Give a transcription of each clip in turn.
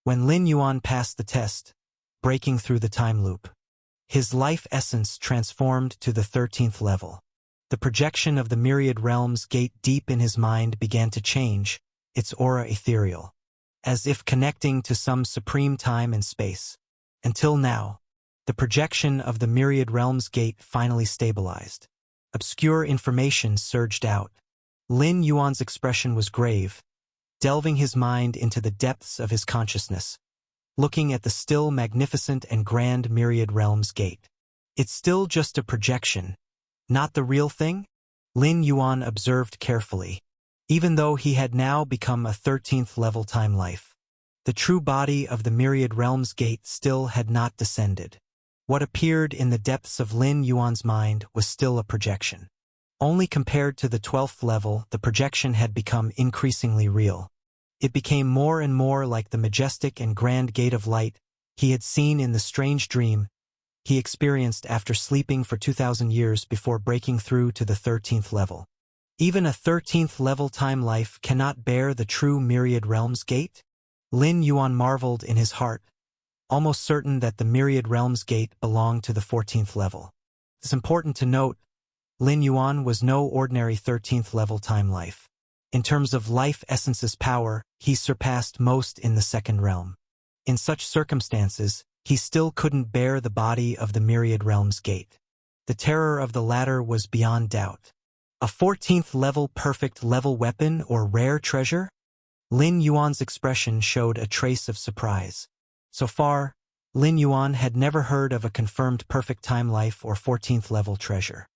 When Lin Yuan passed the test, breaking through the time loop, his life essence transformed to the 13th level. The projection of the myriad realms gate deep in his mind began to change, its aura ethereal, as if connecting to some supreme time and space. Until now, the projection of the myriad realms gate finally stabilized. Obscure information surged out. Lin Yuan's expression was grave, delving his mind into the depths of his consciousness, looking at the still magnificent and grand myriad realms gate. It's still just a projection, not the real thing? Lin Yuan observed carefully. Even though he had now become a 13th level time life, the true body of the myriad realms gate still had not descended. What appeared in the depths of Lin Yuan's mind was still a projection. Only compared to the 12th level, the projection had become increasingly real. It became more and more like the majestic and grand gate of light he had seen in the strange dream he experienced after sleeping for 2,000 years before breaking through to the 13th level. Even a 13th level time life cannot bear the true myriad realms gate? Lin Yuan marveled in his heart, almost certain that the myriad realms gate belonged to the 14th level. It's important to note, Lin Yuan was no ordinary 13th level time life. In terms of life essence's power, he surpassed most in the second realm. In such circumstances, he still couldn't bear the body of the myriad realms gate. The terror of the latter was beyond doubt. A 14th level perfect level weapon or rare treasure? Lin Yuan's expression showed a trace of surprise. So far, Lin Yuan had never heard of a confirmed perfect time life or 14th level treasure.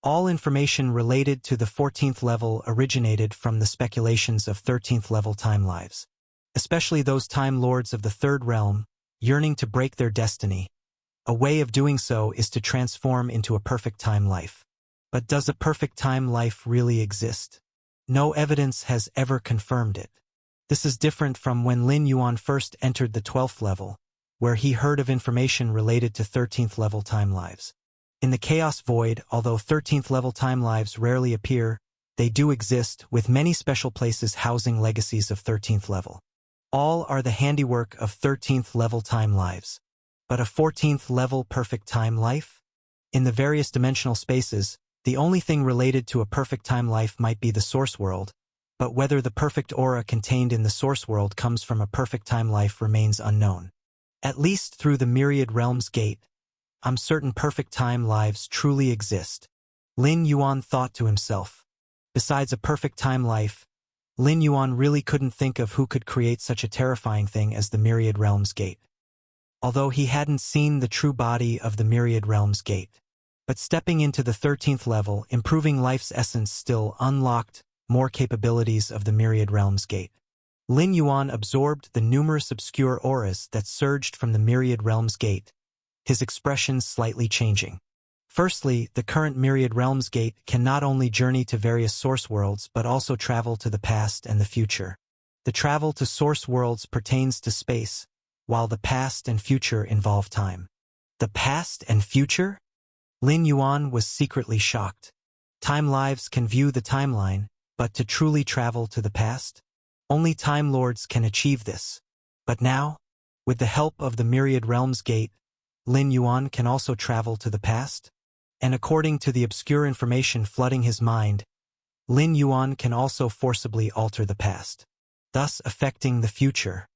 All information related to the 14th level originated from the speculations of 13th level time lives, especially those time lords of the third realm, yearning to break their destiny. A way of doing so is to transform into a perfect time life. But does a perfect time life really exist? No evidence has ever confirmed it. This is different from when Lin Yuan first entered the 12th level, where he heard of information related to 13th level time lives. In the Chaos Void, although 13th level time lives rarely appear, they do exist, with many special places housing legacies of 13th level. All are the handiwork of 13th level time lives. But a 14th level perfect time life? In the various dimensional spaces, the only thing related to a perfect time life might be the source world, but whether the perfect aura contained in the source world comes from a perfect time life remains unknown. At least through the myriad realms gate, I'm certain perfect time lives truly exist. Lin Yuan thought to himself. Besides a perfect time life, Lin Yuan really couldn't think of who could create such a terrifying thing as the myriad realms gate. Although he hadn't seen the true body of the myriad realms gate. But stepping into the 13th level, improving life's essence still unlocked more capabilities of the myriad realms gate. Lin Yuan absorbed the numerous obscure auras that surged from the myriad realms gate, his expression slightly changing. Firstly, the current myriad realms gate can not only journey to various source worlds but also travel to the past and the future. The travel to source worlds pertains to space, while the past and future involve time. The past and future? Lin Yuan was secretly shocked. Time lives can view the timeline, but to truly travel to the past? Only Time Lords can achieve this. But now, with the help of the myriad realms gate, Lin Yuan can also travel to the past? And according to the obscure information flooding his mind, Lin Yuan can also forcibly alter the past, thus affecting the future.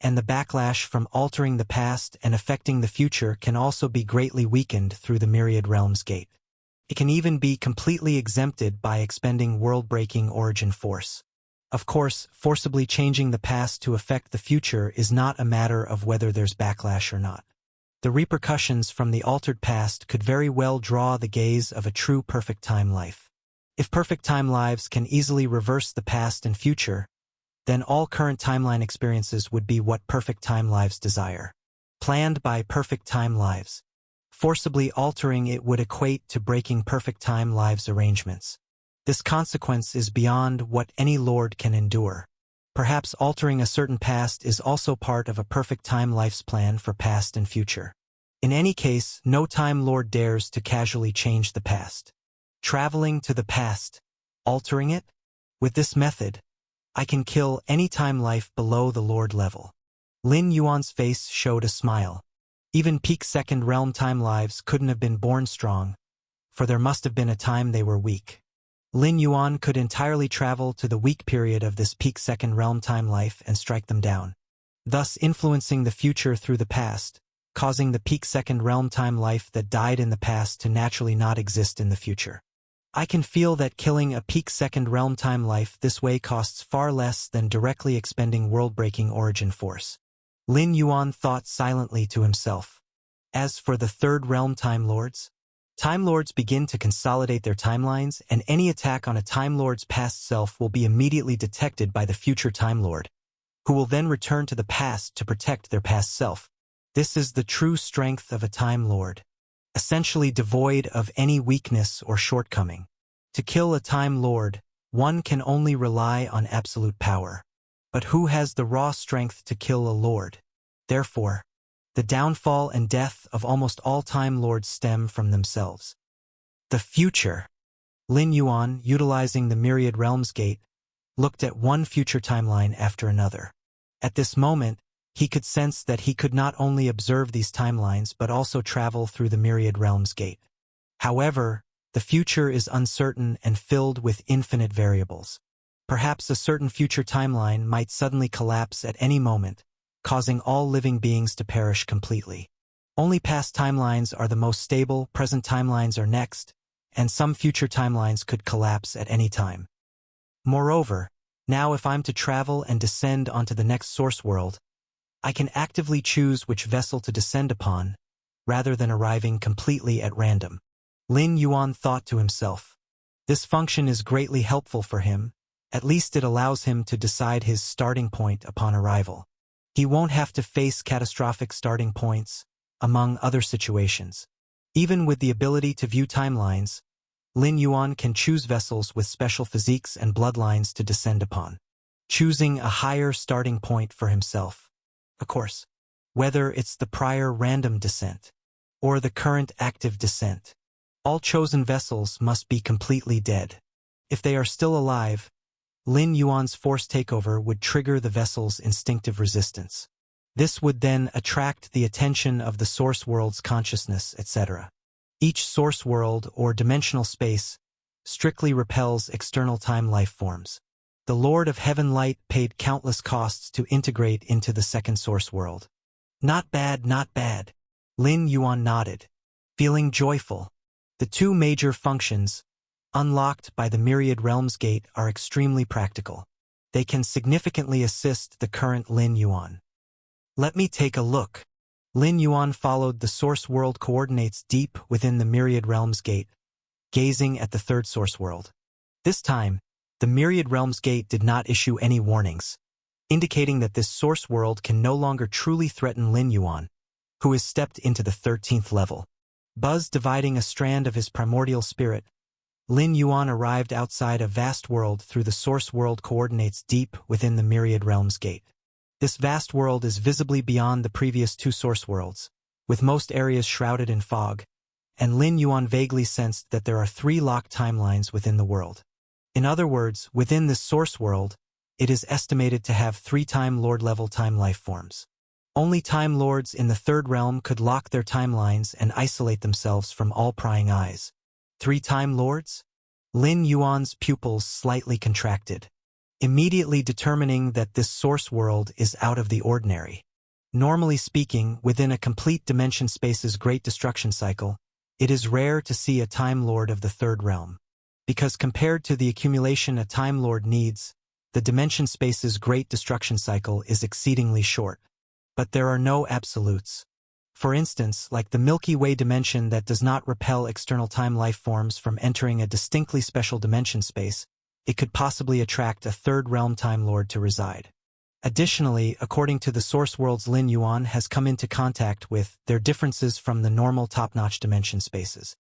And the backlash from altering the past and affecting the future can also be greatly weakened through the myriad realms gate. It can even be completely exempted by expending world-breaking origin force. Of course, forcibly changing the past to affect the future is not a matter of whether there's backlash or not. The repercussions from the altered past could very well draw the gaze of a true perfect time life. If perfect time lives can easily reverse the past and future, then all current timeline experiences would be what perfect time lives desire. Planned by perfect time lives. Forcibly altering it would equate to breaking perfect time lives arrangements. This consequence is beyond what any lord can endure. Perhaps altering a certain past is also part of a perfect time life's plan for past and future. In any case, no time lord dares to casually change the past. Traveling to the past, altering it? With this method, I can kill any time life below the lord level. Lin Yuan's face showed a smile. Even peak second realm time lives couldn't have been born strong, for there must have been a time they were weak. Lin Yuan could entirely travel to the weak period of this peak second realm time life and strike them down, thus influencing the future through the past, causing the peak second realm time life that died in the past to naturally not exist in the future. I can feel that killing a peak second realm time life this way costs far less than directly expending world-breaking origin force. Lin Yuan thought silently to himself. As for the third realm Time Lords begin to consolidate their timelines, and any attack on a Time Lord's past self will be immediately detected by the future Time Lord, who will then return to the past to protect their past self. This is the true strength of a Time Lord, essentially devoid of any weakness or shortcoming. To kill a Time Lord, one can only rely on absolute power. But who has the raw strength to kill a lord? Therefore, the downfall and death of almost all Time Lords stem from themselves. The future. Lin Yuan, utilizing the Myriad Realms Gate, looked at one future timeline after another. At this moment, he could sense that he could not only observe these timelines but also travel through the Myriad Realms Gate. However, the future is uncertain and filled with infinite variables. Perhaps a certain future timeline might suddenly collapse at any moment, causing all living beings to perish completely. Only past timelines are the most stable, present timelines are next, and some future timelines could collapse at any time. Moreover, now if I'm to travel and descend onto the next source world, I can actively choose which vessel to descend upon, rather than arriving completely at random. Lin Yuan thought to himself. This function is greatly helpful for him, at least it allows him to decide his starting point upon arrival. He won't have to face catastrophic starting points, among other situations. Even with the ability to view timelines, Lin Yuan can choose vessels with special physiques and bloodlines to descend upon, choosing a higher starting point for himself. Of course, whether it's the prior random descent or the current active descent, all chosen vessels must be completely dead. If they are still alive, Lin Yuan's force takeover would trigger the vessel's instinctive resistance. This would then attract the attention of the source world's consciousness, etc. Each source world or dimensional space strictly repels external time life forms. The Lord of Heaven Light paid countless costs to integrate into the second source world. Not bad, not bad. Lin Yuan nodded, feeling joyful. The two major functions, unlocked by the Myriad Realms Gate, are extremely practical. They can significantly assist the current Lin Yuan. Let me take a look. Lin Yuan followed the source world coordinates deep within the Myriad Realms Gate, gazing at the third source world. This time, the Myriad Realms Gate did not issue any warnings, indicating that this source world can no longer truly threaten Lin Yuan, who has stepped into the 13th level. Buzz dividing a strand of his primordial spirit, Lin Yuan arrived outside a vast world through the source world coordinates deep within the Myriad Realms Gate. This vast world is visibly beyond the previous two source worlds, with most areas shrouded in fog, and Lin Yuan vaguely sensed that there are 3 locked timelines within the world. In other words, within this source world, it is estimated to have 3 Time Lord level time life forms. Only Time Lords in the third realm could lock their timelines and isolate themselves from all prying eyes. 3 Time Lords? Lin Yuan's pupils slightly contracted, immediately determining that this source world is out of the ordinary. Normally speaking, within a complete dimension space's great destruction cycle, it is rare to see a Time Lord of the third realm. Because compared to the accumulation a Time Lord needs, the dimension space's great destruction cycle is exceedingly short. But there are no absolutes. For instance, like the Milky Way dimension that does not repel external time life forms from entering a distinctly special dimension space, it could possibly attract a third realm Time Lord to reside. Additionally, according to the source worlds Lin Yuan has come into contact with, their differences from the normal top-notch dimension spaces.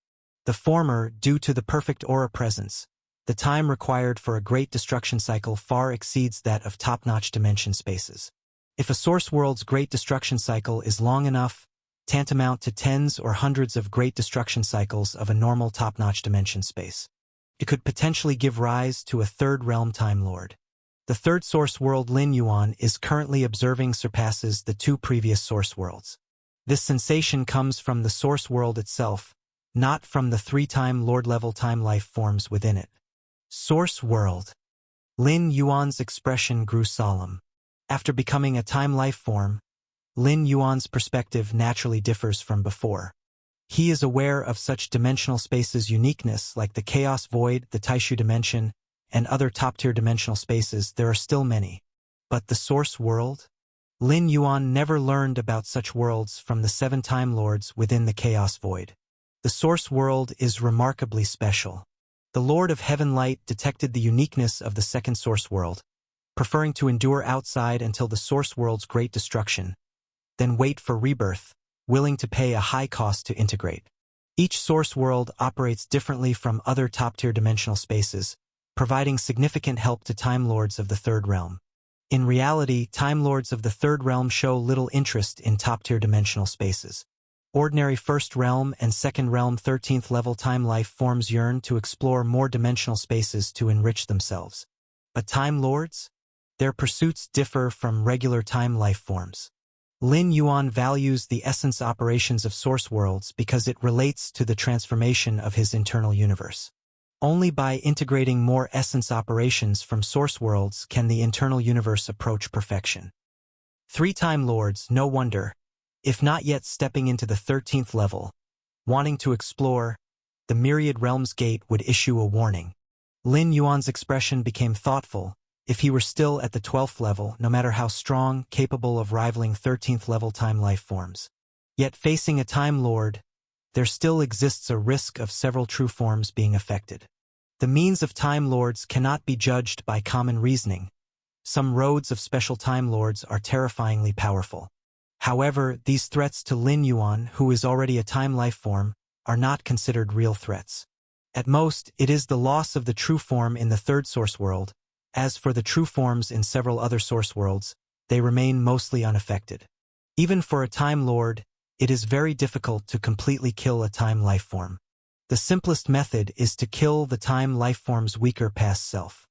The former, due to the perfect aura presence, the time required for a great destruction cycle far exceeds that of top-notch dimension spaces. If a source world's great destruction cycle is long enough, tantamount to tens or hundreds of great destruction cycles of a normal top-notch dimension space, it could potentially give rise to a third realm Time Lord. The third source world Lin Yuan is currently observing surpasses the two previous source worlds. This sensation comes from the source world itself, not from the three-time Lord-level time life forms within it. Source world. Lin Yuan's expression grew solemn. After becoming a time life form, Lin Yuan's perspective naturally differs from before. He is aware of such dimensional spaces' uniqueness like the chaos void, the Taishu dimension, and other top-tier dimensional spaces. There are still many. But the source world? Lin Yuan never learned about such worlds from the 7 Time Lords within the chaos void. The source world is remarkably special. The Lord of Heaven Light detected the uniqueness of the second source world, preferring to endure outside until the source world's great destruction, then wait for rebirth, willing to pay a high cost to integrate. Each source world operates differently from other top-tier dimensional spaces, providing significant help to Time Lords of the Third Realm. In reality, Time Lords of the Third Realm show little interest in top-tier dimensional spaces. Ordinary First Realm and Second Realm 13th level time life forms yearn to explore more dimensional spaces to enrich themselves. But Time Lords? Their pursuits differ from regular time life forms. Lin Yuan values the essence operations of source worlds because it relates to the transformation of his internal universe. Only by integrating more essence operations from source worlds can the internal universe approach perfection. 3 Time Lords, no wonder, if not yet stepping into the 13th level, wanting to explore, the Myriad Realms Gate would issue a warning. Lin Yuan's expression became thoughtful. If he were still at the 12th level, no matter how strong, capable of rivaling 13th level time life forms. Yet facing a Time Lord, there still exists a risk of several true forms being affected. The means of Time Lords cannot be judged by common reasoning. Some roads of special Time Lords are terrifyingly powerful. However, these threats to Lin Yuan, who is already a time life form, are not considered real threats. At most, it is the loss of the true form in the third source world. As for the true forms in several other source worlds, they remain mostly unaffected. Even for a Time Lord, it is very difficult to completely kill a time life form. The simplest method is to kill the time life form's weaker past self,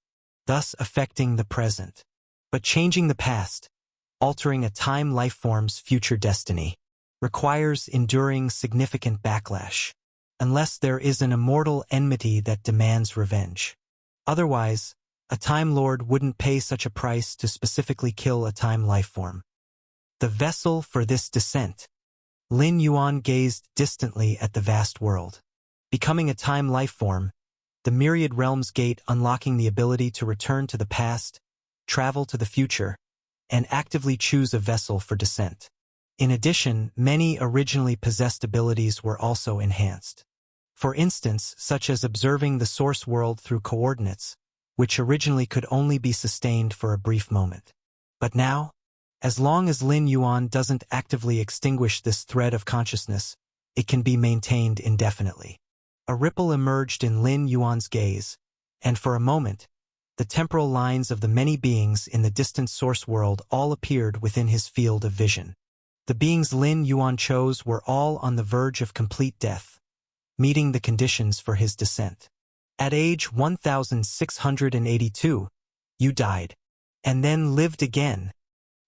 thus affecting the present. But changing the past, altering a time life form's future destiny, requires enduring significant backlash, unless there is an immortal enmity that demands revenge. Otherwise, a Time Lord wouldn't pay such a price to specifically kill a time life form. The vessel for this descent. Lin Yuan gazed distantly at the vast world. Becoming a time life form, the Myriad Realms Gate unlocking the ability to return to the past, travel to the future, and actively choose a vessel for descent. In addition, many originally possessed abilities were also enhanced. For instance, such as observing the source world through coordinates, which originally could only be sustained for a brief moment. But now, as long as Lin Yuan doesn't actively extinguish this thread of consciousness, it can be maintained indefinitely. A ripple emerged in Lin Yuan's gaze, and for a moment, the temporal lines of the many beings in the distant source world all appeared within his field of vision. The beings Lin Yuan chose were all on the verge of complete death, meeting the conditions for his descent. At age 1682, you died, and then lived again.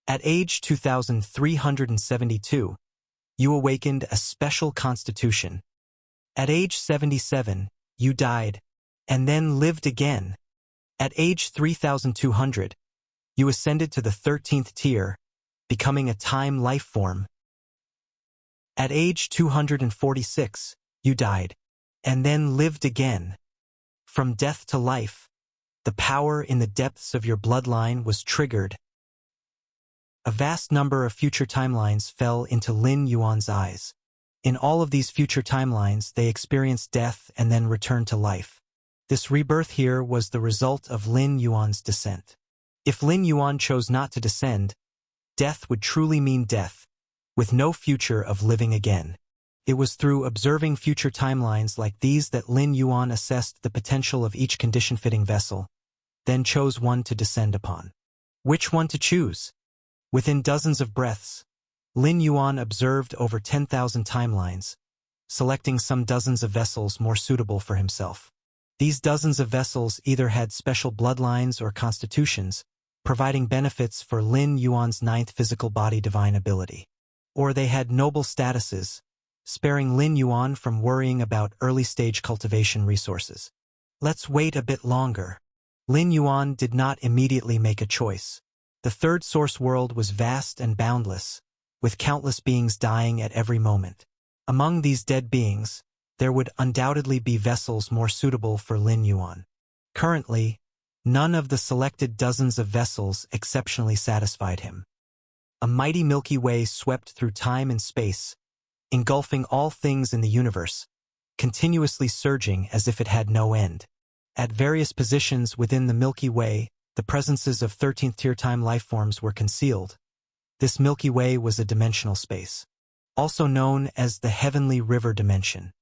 At age 2372, you awakened a special constitution. At age 77, you died, and then lived again. At age 3200, you ascended to the 13th tier, becoming a time life form. At age 246, you died, and then lived again. From death to life, the power in the depths of your bloodline was triggered. A vast number of future timelines fell into Lin Yuan's eyes. In all of these future timelines, they experienced death and then returned to life. This rebirth here was the result of Lin Yuan's descent. If Lin Yuan chose not to descend, death would truly mean death, with no future of living again. It was through observing future timelines like these that Lin Yuan assessed the potential of each condition-fitting vessel, then chose one to descend upon. Which one to choose? Within dozens of breaths, Lin Yuan observed over 10,000 timelines, selecting some dozens of vessels more suitable for himself. These dozens of vessels either had special bloodlines or constitutions, providing benefits for Lin Yuan's ninth physical body divine ability. Or they had noble statuses, sparing Lin Yuan from worrying about early-stage cultivation resources. Let's wait a bit longer. Lin Yuan did not immediately make a choice. The third source world was vast and boundless, with countless beings dying at every moment. Among these dead beings, there would undoubtedly be vessels more suitable for Lin Yuan. Currently, none of the selected dozens of vessels exceptionally satisfied him. A mighty Milky Way swept through time and space, engulfing all things in the universe, continuously surging as if it had no end. At various positions within the Milky Way, the presences of 13th-tier time lifeforms were concealed. This Milky Way was a dimensional space, also known as the Heavenly River Dimension.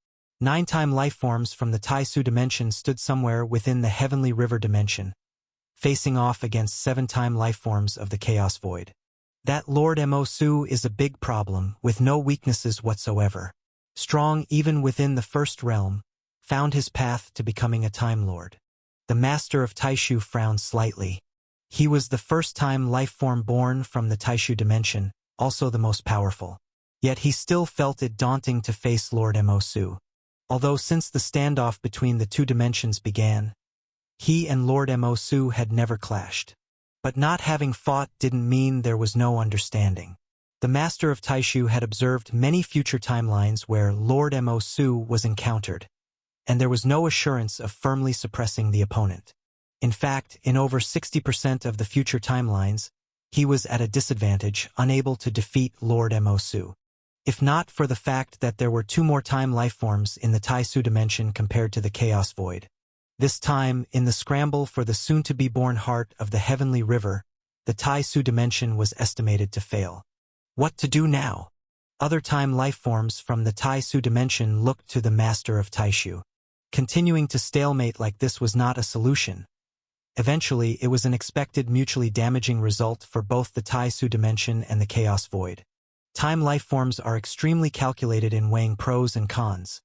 9-time lifeforms from the Taisu dimension stood somewhere within the Heavenly River Dimension, facing off against 7-time lifeforms of the Chaos Void. That Lord Mo-Su is a big problem, with no weaknesses whatsoever. Strong even within the first realm, found his path to becoming a Time Lord. The Master of Taishu frowned slightly. He was the first-time lifeform born from the Taishu dimension, also the most powerful. Yet he still felt it daunting to face Lord Mo-Su. Although since the standoff between the two dimensions began, he and Lord Mo-Su had never clashed. But not having fought didn't mean there was no understanding. The Master of Taishu had observed many future timelines where Lord Mo-Su was encountered, and there was no assurance of firmly suppressing the opponent. In fact, in over 60% of the future timelines, he was at a disadvantage, unable to defeat Lord Mo-Su. If not for the fact that there were 2 more time lifeforms in the Taisu dimension compared to the Chaos Void. This time, in the scramble for the soon-to-be-born heart of the Heavenly River, the Taisu dimension was estimated to fail. What to do now? Other time lifeforms from the Taisu dimension looked to the Master of Taishu. Continuing to stalemate like this was not a solution. Eventually, it was an expected mutually damaging result for both the Taisu dimension and the Chaos Void. Time lifeforms are extremely calculated in weighing pros and cons.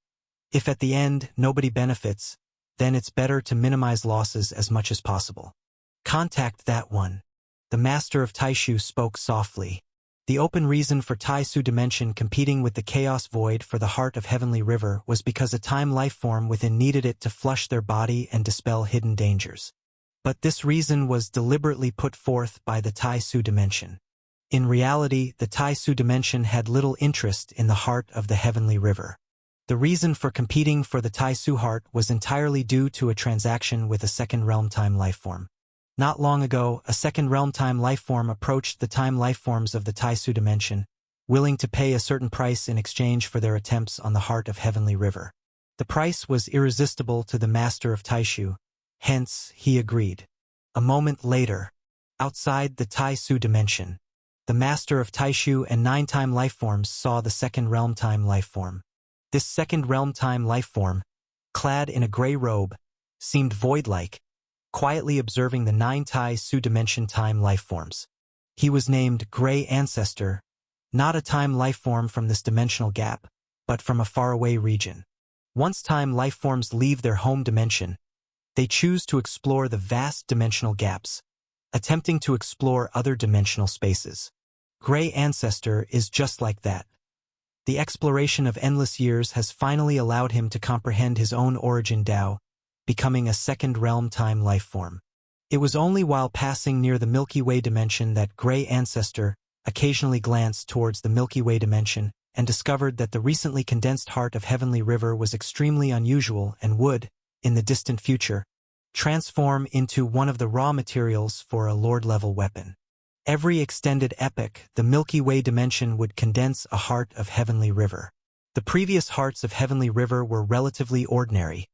If at the end nobody benefits, then it's better to minimize losses as much as possible. Contact that one. The Master of Taishu spoke softly. The open reason for Taisu dimension competing with the Chaos Void for the heart of Heavenly River was because a time lifeform within needed it to flush their body and dispel hidden dangers. But this reason was deliberately put forth by the Taisu dimension. In reality, the Taisu dimension had little interest in the heart of the Heavenly River. The reason for competing for the Taisu heart was entirely due to a transaction with a second realm time lifeform. Not long ago, a second realm time lifeform approached the time lifeforms of the Taisu dimension, willing to pay a certain price in exchange for their attempts on the heart of Heavenly River. The price was irresistible to the Master of Taishu, hence he agreed. A moment later, outside the Taisu dimension, the Master of Taishu and 9-time lifeforms saw the second realm time lifeform. This second realm time lifeform, clad in a gray robe, seemed void-like, quietly observing the 9 Taisu dimension time lifeforms. He was named Gray Ancestor, not a time lifeform from this dimensional gap, but from a faraway region. Once time lifeforms leave their home dimension, they choose to explore the vast dimensional gaps, attempting to explore other dimensional spaces. Gray Ancestor is just like that. The exploration of endless years has finally allowed him to comprehend his own origin Tao, becoming a second realm time lifeform. It was only while passing near the Milky Way dimension that Gray Ancestor occasionally glanced towards the Milky Way dimension and discovered that the recently condensed heart of Heavenly River was extremely unusual and would, in the distant future, transform into one of the raw materials for a Lord-level weapon. Every extended epoch, the Milky Way dimension would condense a heart of Heavenly River. The previous hearts of Heavenly River were relatively ordinary.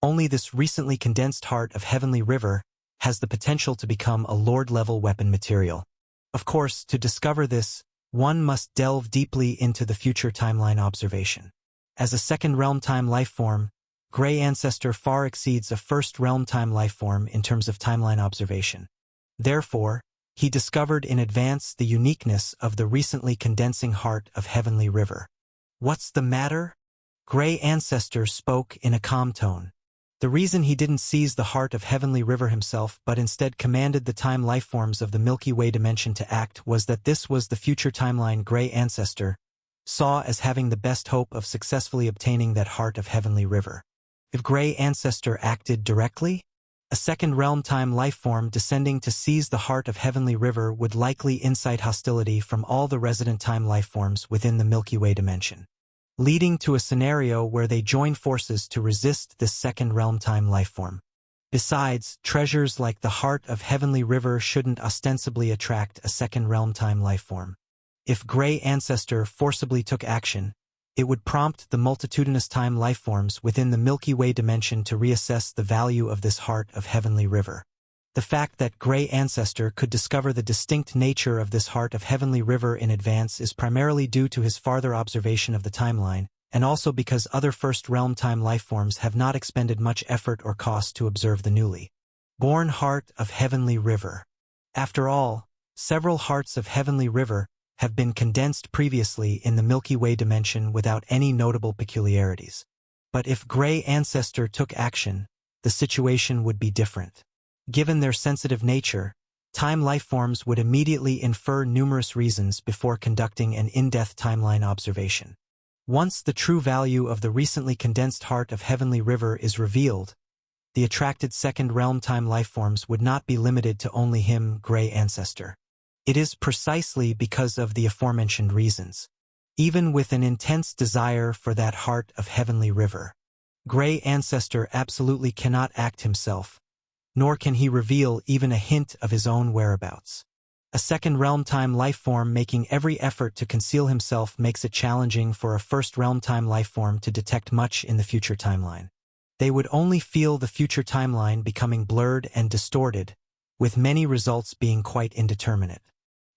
Only this recently condensed heart of Heavenly River has the potential to become a Lord-level weapon material. Of course, to discover this, one must delve deeply into the future timeline observation. As a second realm time lifeform, Gray Ancestor far exceeds a first realm time lifeform in terms of timeline observation. Therefore, he discovered in advance the uniqueness of the recently condensing heart of Heavenly River. What's the matter? Gray Ancestor spoke in a calm tone. The reason he didn't seize the heart of Heavenly River himself but instead commanded the time lifeforms of the Milky Way dimension to act was that this was the future timeline Gray Ancestor saw as having the best hope of successfully obtaining that heart of Heavenly River. If Gray Ancestor acted directly, a second realm time lifeform descending to seize the heart of Heavenly River would likely incite hostility from all the resident time lifeforms within the Milky Way dimension, leading to a scenario where they join forces to resist this second realm time lifeform. Besides, treasures like the heart of Heavenly River shouldn't ostensibly attract a second realm time lifeform. If Gray Ancestor forcibly took action, it would prompt the multitudinous time lifeforms within the Milky Way dimension to reassess the value of this heart of Heavenly River. The fact that Gray Ancestor could discover the distinct nature of this heart of Heavenly River in advance is primarily due to his farther observation of the timeline, and also because other first-realm time lifeforms have not expended much effort or cost to observe the newly born heart of Heavenly River. After all, several hearts of Heavenly River have been condensed previously in the Milky Way dimension without any notable peculiarities. But if Gray Ancestor took action, the situation would be different. Given their sensitive nature, time lifeforms would immediately infer numerous reasons before conducting an in-depth timeline observation. Once the true value of the recently condensed heart of Heavenly River is revealed, the attracted second realm time lifeforms would not be limited to only him, Gray Ancestor. It is precisely because of the aforementioned reasons. Even with an intense desire for that heart of Heavenly River, Gray Ancestor absolutely cannot act himself, nor can he reveal even a hint of his own whereabouts. A second realm time lifeform making every effort to conceal himself makes it challenging for a first realm time lifeform to detect much in the future timeline. They would only feel the future timeline becoming blurred and distorted, with many results being quite indeterminate.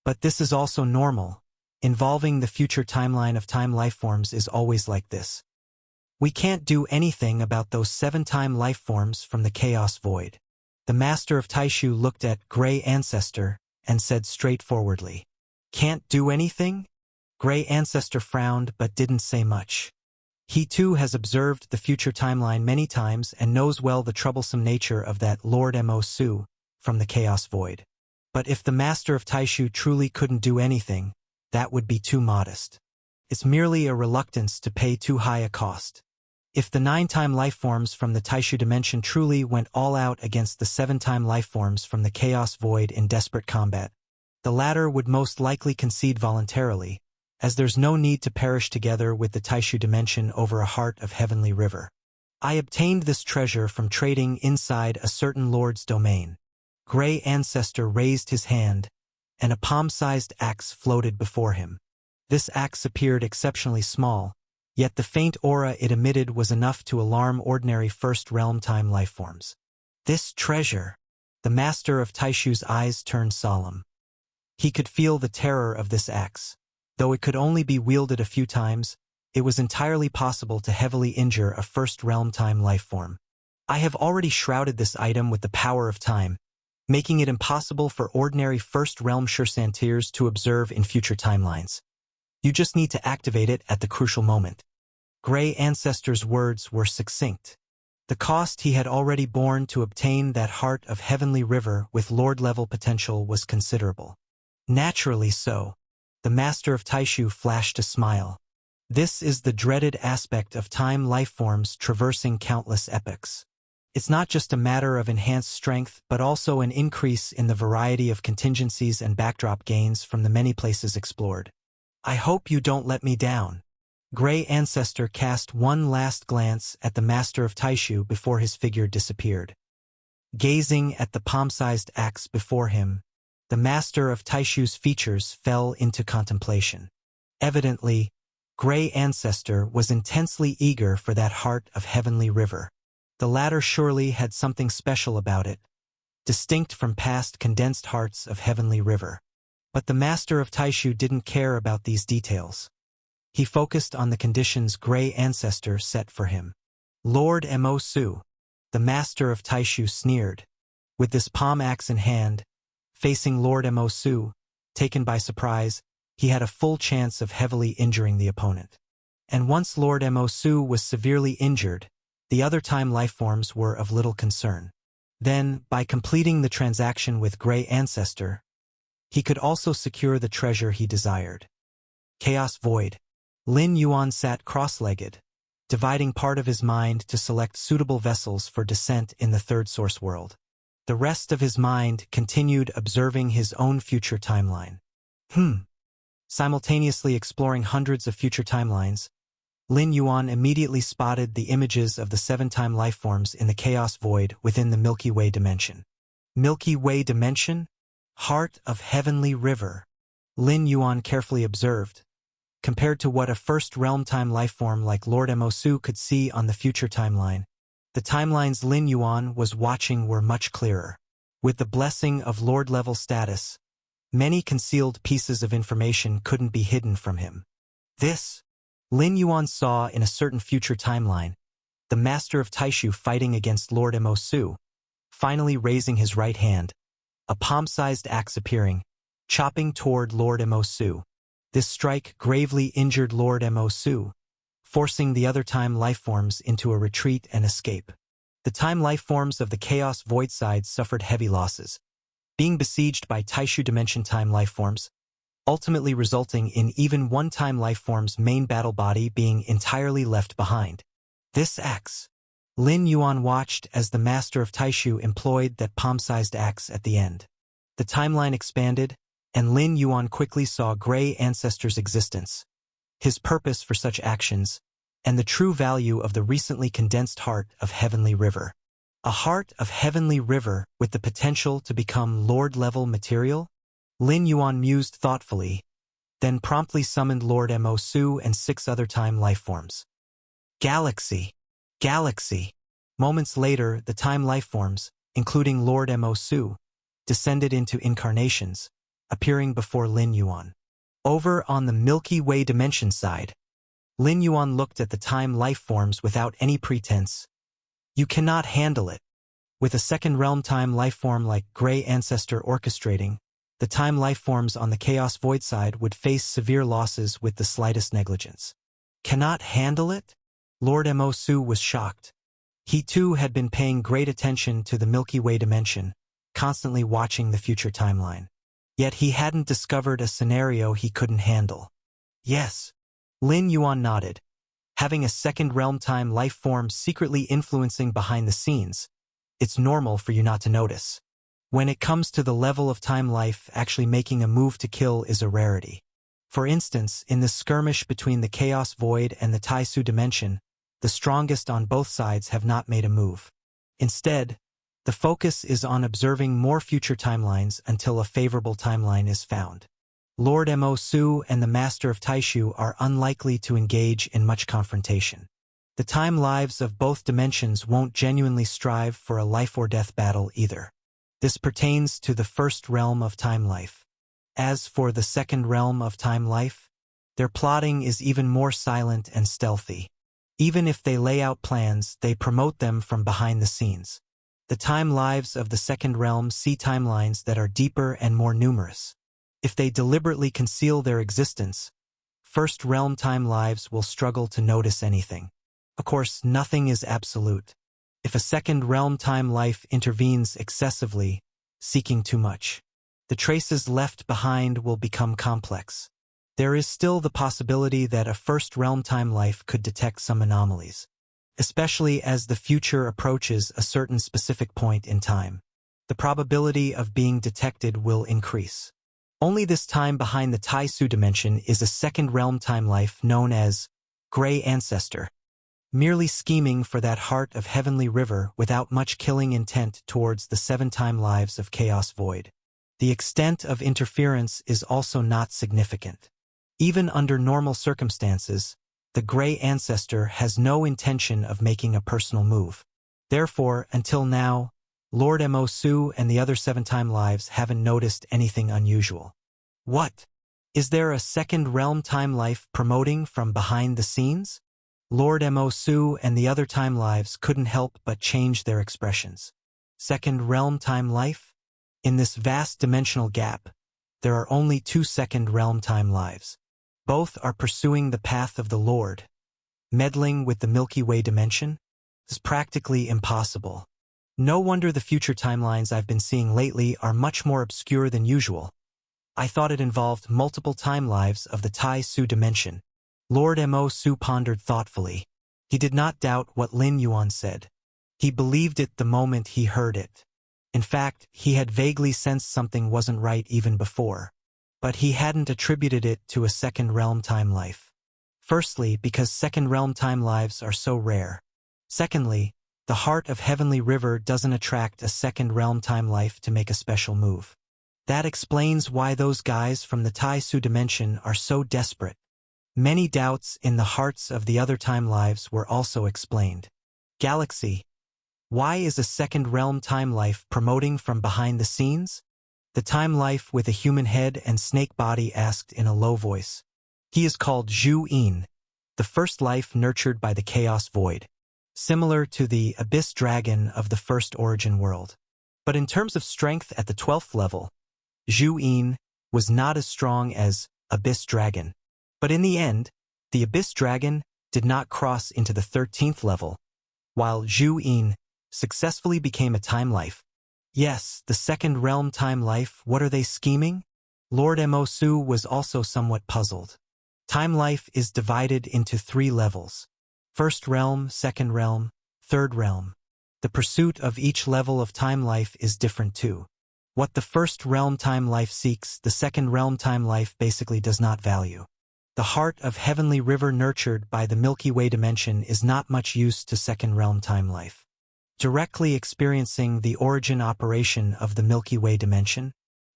But this is also normal. Involving the future timeline of time lifeforms is always like this. We can't do anything about those 7 time lifeforms from the chaos void. The Master of Taishu looked at Gray Ancestor and said straightforwardly, "Can't do anything?" Gray Ancestor frowned but didn't say much. He too has observed the future timeline many times and knows well the troublesome nature of that Lord Mo from the chaos void. But if the Master of Taishu truly couldn't do anything, that would be too modest. It's merely a reluctance to pay too high a cost. If the 9 time lifeforms from the Taishu dimension truly went all out against the 7 time lifeforms from the chaos void in desperate combat, the latter would most likely concede voluntarily, as there's no need to perish together with the Taishu dimension over a heart of Heavenly River. I obtained this treasure from trading inside a certain lord's domain. Gray Ancestor raised his hand, and a palm-sized axe floated before him. This axe appeared exceptionally small, yet the faint aura it emitted was enough to alarm ordinary first-realm time lifeforms. This treasure! The Master of Taishu's eyes turned solemn. He could feel the terror of this axe. Though it could only be wielded a few times, it was entirely possible to heavily injure a first-realm time lifeform. I have already shrouded this item with the power of time, making it impossible for ordinary first-realm Shursantirs to observe in future timelines. You just need to activate it at the crucial moment. Gray Ancestor's words were succinct. The cost he had already borne to obtain that heart of Heavenly River with Lord-level potential was considerable. Naturally so. The Master of Taishu flashed a smile. This is the dreaded aspect of time lifeforms traversing countless epochs. It's not just a matter of enhanced strength, but also an increase in the variety of contingencies and backdrop gains from the many places explored. I hope you don't let me down. Gray Ancestor cast one last glance at the Master of Taishu before his figure disappeared. Gazing at the palm-sized axe before him, the Master of Taishu's features fell into contemplation. Evidently, Gray Ancestor was intensely eager for that heart of Heavenly River. The latter surely had something special about it, distinct from past condensed hearts of Heavenly River. But the Master of Taishu didn't care about these details. He focused on the conditions Gray Ancestor set for him. Lord Mo, the Master of Taishu sneered. With this palm axe in hand, facing Lord Mo, taken by surprise, he had a full chance of heavily injuring the opponent. And once Lord Mo was severely injured, The other time lifeforms were of little concern. Then, by completing the transaction with Gray Ancestor, he could also secure the treasure he desired. Chaos Void. Lin Yuan sat cross-legged, dividing part of his mind to select suitable vessels for descent in the third source world. The rest of his mind continued observing his own future timeline. Simultaneously exploring hundreds of future timelines, Lin Yuan immediately spotted the images of the 7-time lifeforms in the Chaos Void within the Milky Way dimension. Milky Way dimension? Heart of Heavenly River. Lin Yuan carefully observed. Compared to what a first-realm time lifeform like Lord Mosu could see on the future timeline, the timelines Lin Yuan was watching were much clearer. With the blessing of Lord-level status, many concealed pieces of information couldn't be hidden from him. This, Lin Yuan saw in a certain future timeline, the Master of Taishu fighting against Lord Mosu, finally raising his right hand, a palm-sized axe appearing, chopping toward Lord Mosu. This strike gravely injured Lord Mosu, forcing the other time lifeforms into a retreat and escape. The time lifeforms of the Chaos Void side suffered heavy losses, being besieged by Taishu Dimension time lifeforms, ultimately resulting in even one time lifeform's main battle body being entirely left behind. This axe. Lin Yuan watched as the Master of Taishu employed that palm-sized axe at the end. The timeline expanded, and Lin Yuan quickly saw Gray Ancestor's existence, his purpose for such actions, and the true value of the recently condensed Heart of Heavenly River. A Heart of Heavenly River with the potential to become Lord-level material? Lin Yuan mused thoughtfully, then promptly summoned Lord Mosu and 6 other time lifeforms. Galaxy! Galaxy! Moments later, the time lifeforms, including Lord Mosu, descended into incarnations, appearing before Lin Yuan. Over on the Milky Way dimension side, Lin Yuan looked at the time lifeforms without any pretense. You cannot handle it. With a second realm time lifeform like Gray Ancestor orchestrating, the time lifeforms on the Chaos Void side would face severe losses with the slightest negligence. Cannot handle it? Lord Mosu was shocked. He too had been paying great attention to the Milky Way dimension, constantly watching the future timeline. Yet he hadn't discovered a scenario he couldn't handle. Yes. Lin Yuan nodded. Having a second realm time life form secretly influencing behind the scenes, it's normal for you not to notice. When it comes to the level of time life, actually making a move to kill is a rarity. For instance, in the skirmish between the Chaos Void and the Taisu dimension, the strongest on both sides have not made a move. Instead, the focus is on observing more future timelines until a favorable timeline is found. Lord Mosu and the Master of Taishu are unlikely to engage in much confrontation. The time lives of both dimensions won't genuinely strive for a life-or-death battle either. This pertains to the first realm of time life. As for the second realm of time life, their plotting is even more silent and stealthy. Even if they lay out plans, they promote them from behind the scenes. The time lives of the second realm see timelines that are deeper and more numerous. If they deliberately conceal their existence, first realm time lives will struggle to notice anything. Of course, nothing is absolute. If a second realm time life intervenes excessively, seeking too much, the traces left behind will become complex. There is still the possibility that a first realm time life could detect some anomalies, especially as the future approaches a certain specific point in time. The probability of being detected will increase. Only this time behind the Taisu dimension is a second realm time life known as Gray Ancestor, merely scheming for that Heart of Heavenly River without much killing intent towards the 7 time lives of Chaos Void. The extent of interference is also not significant. Even under normal circumstances, the Gray Ancestor has no intention of making a personal move. Therefore, until now, Lord Mosu and the other 7 time lives haven't noticed anything unusual. What? Is there a second realm time life promoting from behind the scenes? Lord Mosu and the other time lives couldn't help but change their expressions. Second realm time life? In this vast dimensional gap, there are only 2 second realm time lives. Both are pursuing the path of the Lord, meddling with the Milky Way dimension. It's practically impossible. No wonder the future timelines I've been seeing lately are much more obscure than usual. I thought it involved multiple time lives of the Tai Su dimension. Lord Mo Su pondered thoughtfully. He did not doubt what Lin Yuan said. He believed it the moment he heard it. In fact, he had vaguely sensed something wasn't right even before. But he hadn't attributed it to a second realm time life. Firstly, because second realm time lives are so rare. Secondly, the heart of Heavenly River doesn't attract a second realm time life to make a special move. That explains why those guys from the Tai Su dimension are so desperate. Many doubts in the hearts of the other time lives were also explained. Galaxy. Why is a second realm time life promoting from behind the scenes? The time life with a human head and snake body asked in a low voice. He is called Zhu Yin, the first life nurtured by the Chaos Void, similar to the Abyss Dragon of the first origin world. But in terms of strength at the 12th level, Zhu Yin was not as strong as Abyss Dragon. But in the end, the Abyss Dragon did not cross into the 13th level, while Zhu Yin successfully became a time life. Yes, the second realm time life, what are they scheming? Lord Mo Su was also somewhat puzzled. Time life is divided into 3 levels. First realm, second realm, third realm. The pursuit of each level of time life is different too. What the first realm time life seeks, the second realm time life basically does not value. The heart of Heavenly River nurtured by the Milky Way dimension is not much use to second realm time life. Directly experiencing the origin operation of the Milky Way dimension,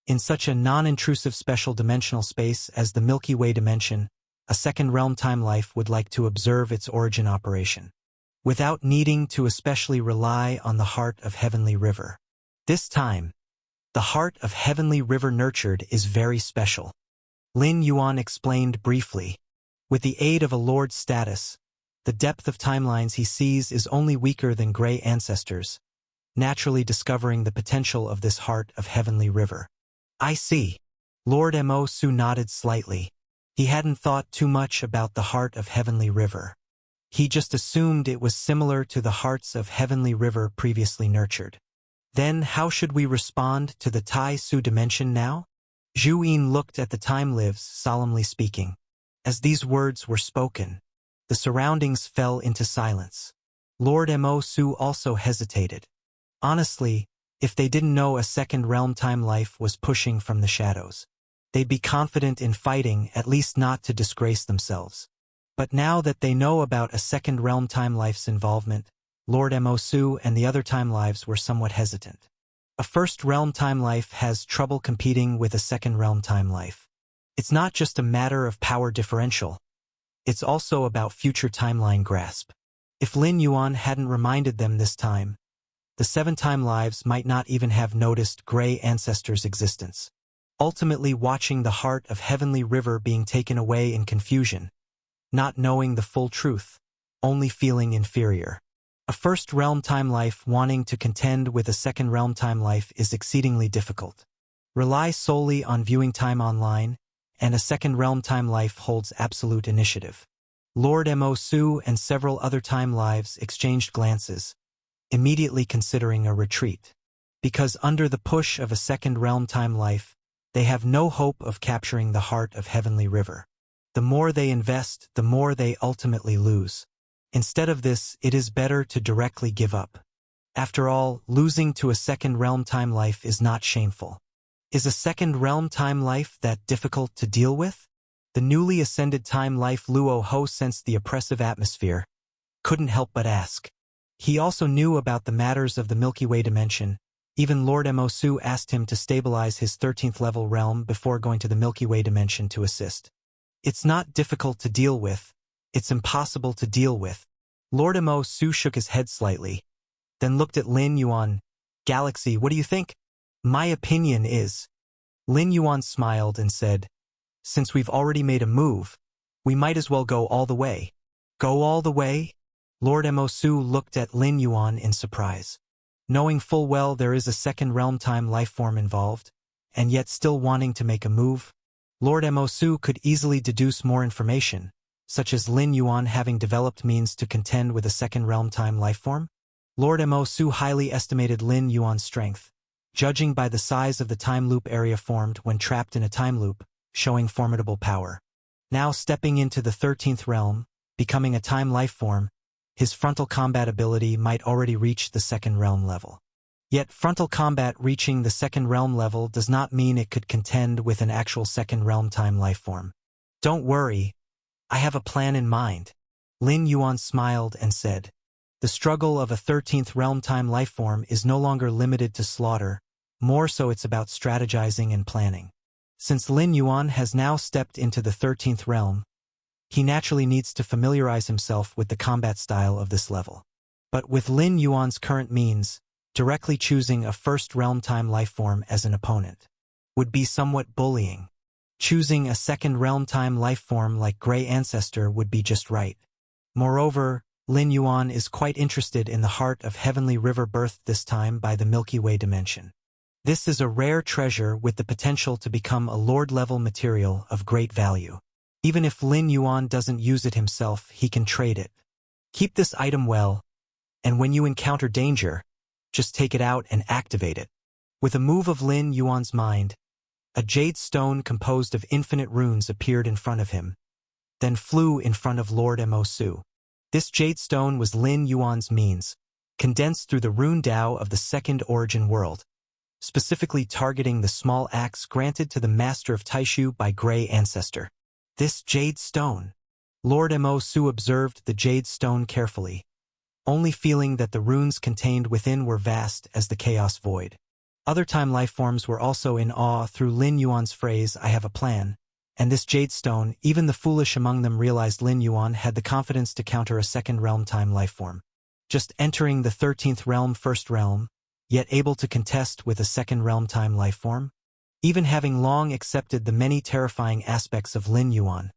in such a non-intrusive special dimensional space as the Milky Way dimension, a second realm time life would like to observe its origin operation, without needing to especially rely on the heart of Heavenly River. This time, the heart of Heavenly River nurtured is very special. Lin Yuan explained briefly. With the aid of a lord status, the depth of timelines he sees is only weaker than gray ancestors, naturally discovering the potential of this heart of Heavenly River. I see. Lord Mo Su nodded slightly. He hadn't thought too much about the heart of Heavenly River. He just assumed it was similar to the hearts of Heavenly River previously nurtured. Then how should we respond to the Tai Su dimension now? Zhu Yin looked at the time lives, solemnly speaking. As these words were spoken, the surroundings fell into silence. Lord Mo Su also hesitated. Honestly, if they didn't know a second realm time life was pushing from the shadows, they'd be confident in fighting, at least not to disgrace themselves. But now that they know about a second realm time life's involvement, Lord Mo Su and the other time lives were somewhat hesitant. A first realm time life has trouble competing with a second realm time life. It's not just a matter of power differential. It's also about future timeline grasp. If Lin Yuan hadn't reminded them this time, the 7 time lives might not even have noticed Gray Ancestor's existence, ultimately watching the heart of Heavenly River being taken away in confusion, not knowing the full truth, only feeling inferior. A first realm time life wanting to contend with a second realm time life is exceedingly difficult. Rely solely on viewing time online, and a second realm time life holds absolute initiative. Lord Mo Su and several other time lives exchanged glances, immediately considering a retreat. Because under the push of a second realm time life, they have no hope of capturing the heart of Heavenly River. The more they invest, the more they ultimately lose. Instead of this, it is better to directly give up. After all, losing to a second realm time life is not shameful. Is a second realm time life that difficult to deal with? The newly ascended time life Luo Ho sensed the oppressive atmosphere, couldn't help but ask. He also knew about the matters of the Milky Way dimension. Even Lord Mo Su asked him to stabilize his 13th level realm before going to the Milky Way dimension to assist. It's not difficult to deal with. It's impossible to deal with. Lord Mo Su shook his head slightly, then looked at Lin Yuan. Galaxy, what do you think? My opinion is. Lin Yuan smiled and said, since we've already made a move, we might as well go all the way. Go all the way? Lord Mo Su looked at Lin Yuan in surprise. Knowing full well there is a second realm time life form involved, and yet still wanting to make a move, Lord Mo Su could easily deduce more information, such as Lin Yuan having developed means to contend with a second realm time lifeform? Lord Mo Su highly estimated Lin Yuan's strength, judging by the size of the time loop area formed when trapped in a time loop, showing formidable power. Now stepping into the 13th realm, becoming a time lifeform, his frontal combat ability might already reach the second realm level. Yet frontal combat reaching the second realm level does not mean it could contend with an actual second realm time lifeform. Don't worry, I have a plan in mind. Lin Yuan smiled and said, the struggle of a 13th realm time lifeform is no longer limited to slaughter, more so it's about strategizing and planning. Since Lin Yuan has now stepped into the 13th realm, he naturally needs to familiarize himself with the combat style of this level. But with Lin Yuan's current means, directly choosing a first realm time lifeform as an opponent would be somewhat bullying. Choosing a second realm time lifeform like Grey Ancestor would be just right. Moreover, Lin Yuan is quite interested in the heart of Heavenly River birthed this time by the Milky Way dimension. This is a rare treasure with the potential to become a Lord-level material of great value. Even if Lin Yuan doesn't use it himself, he can trade it. Keep this item well, and when you encounter danger, just take it out and activate it. With a move of Lin Yuan's mind, a jade stone composed of infinite runes appeared in front of him, then flew in front of Lord Mo Su. This jade stone was Lin Yuan's means, condensed through the rune Dao of the second origin world, specifically targeting the small axe granted to the master of Taishu by Grey Ancestor. This jade stone. Lord Mo Su observed the jade stone carefully, only feeling that the runes contained within were vast as the chaos void. Other time lifeforms were also in awe through Lin Yuan's phrase, I have a plan, and this jade stone, even the foolish among them realized Lin Yuan had the confidence to counter a second realm time lifeform. Just entering the 13th realm first realm, yet able to contest with a second realm time lifeform? Even having long accepted the many terrifying aspects of Lin Yuan,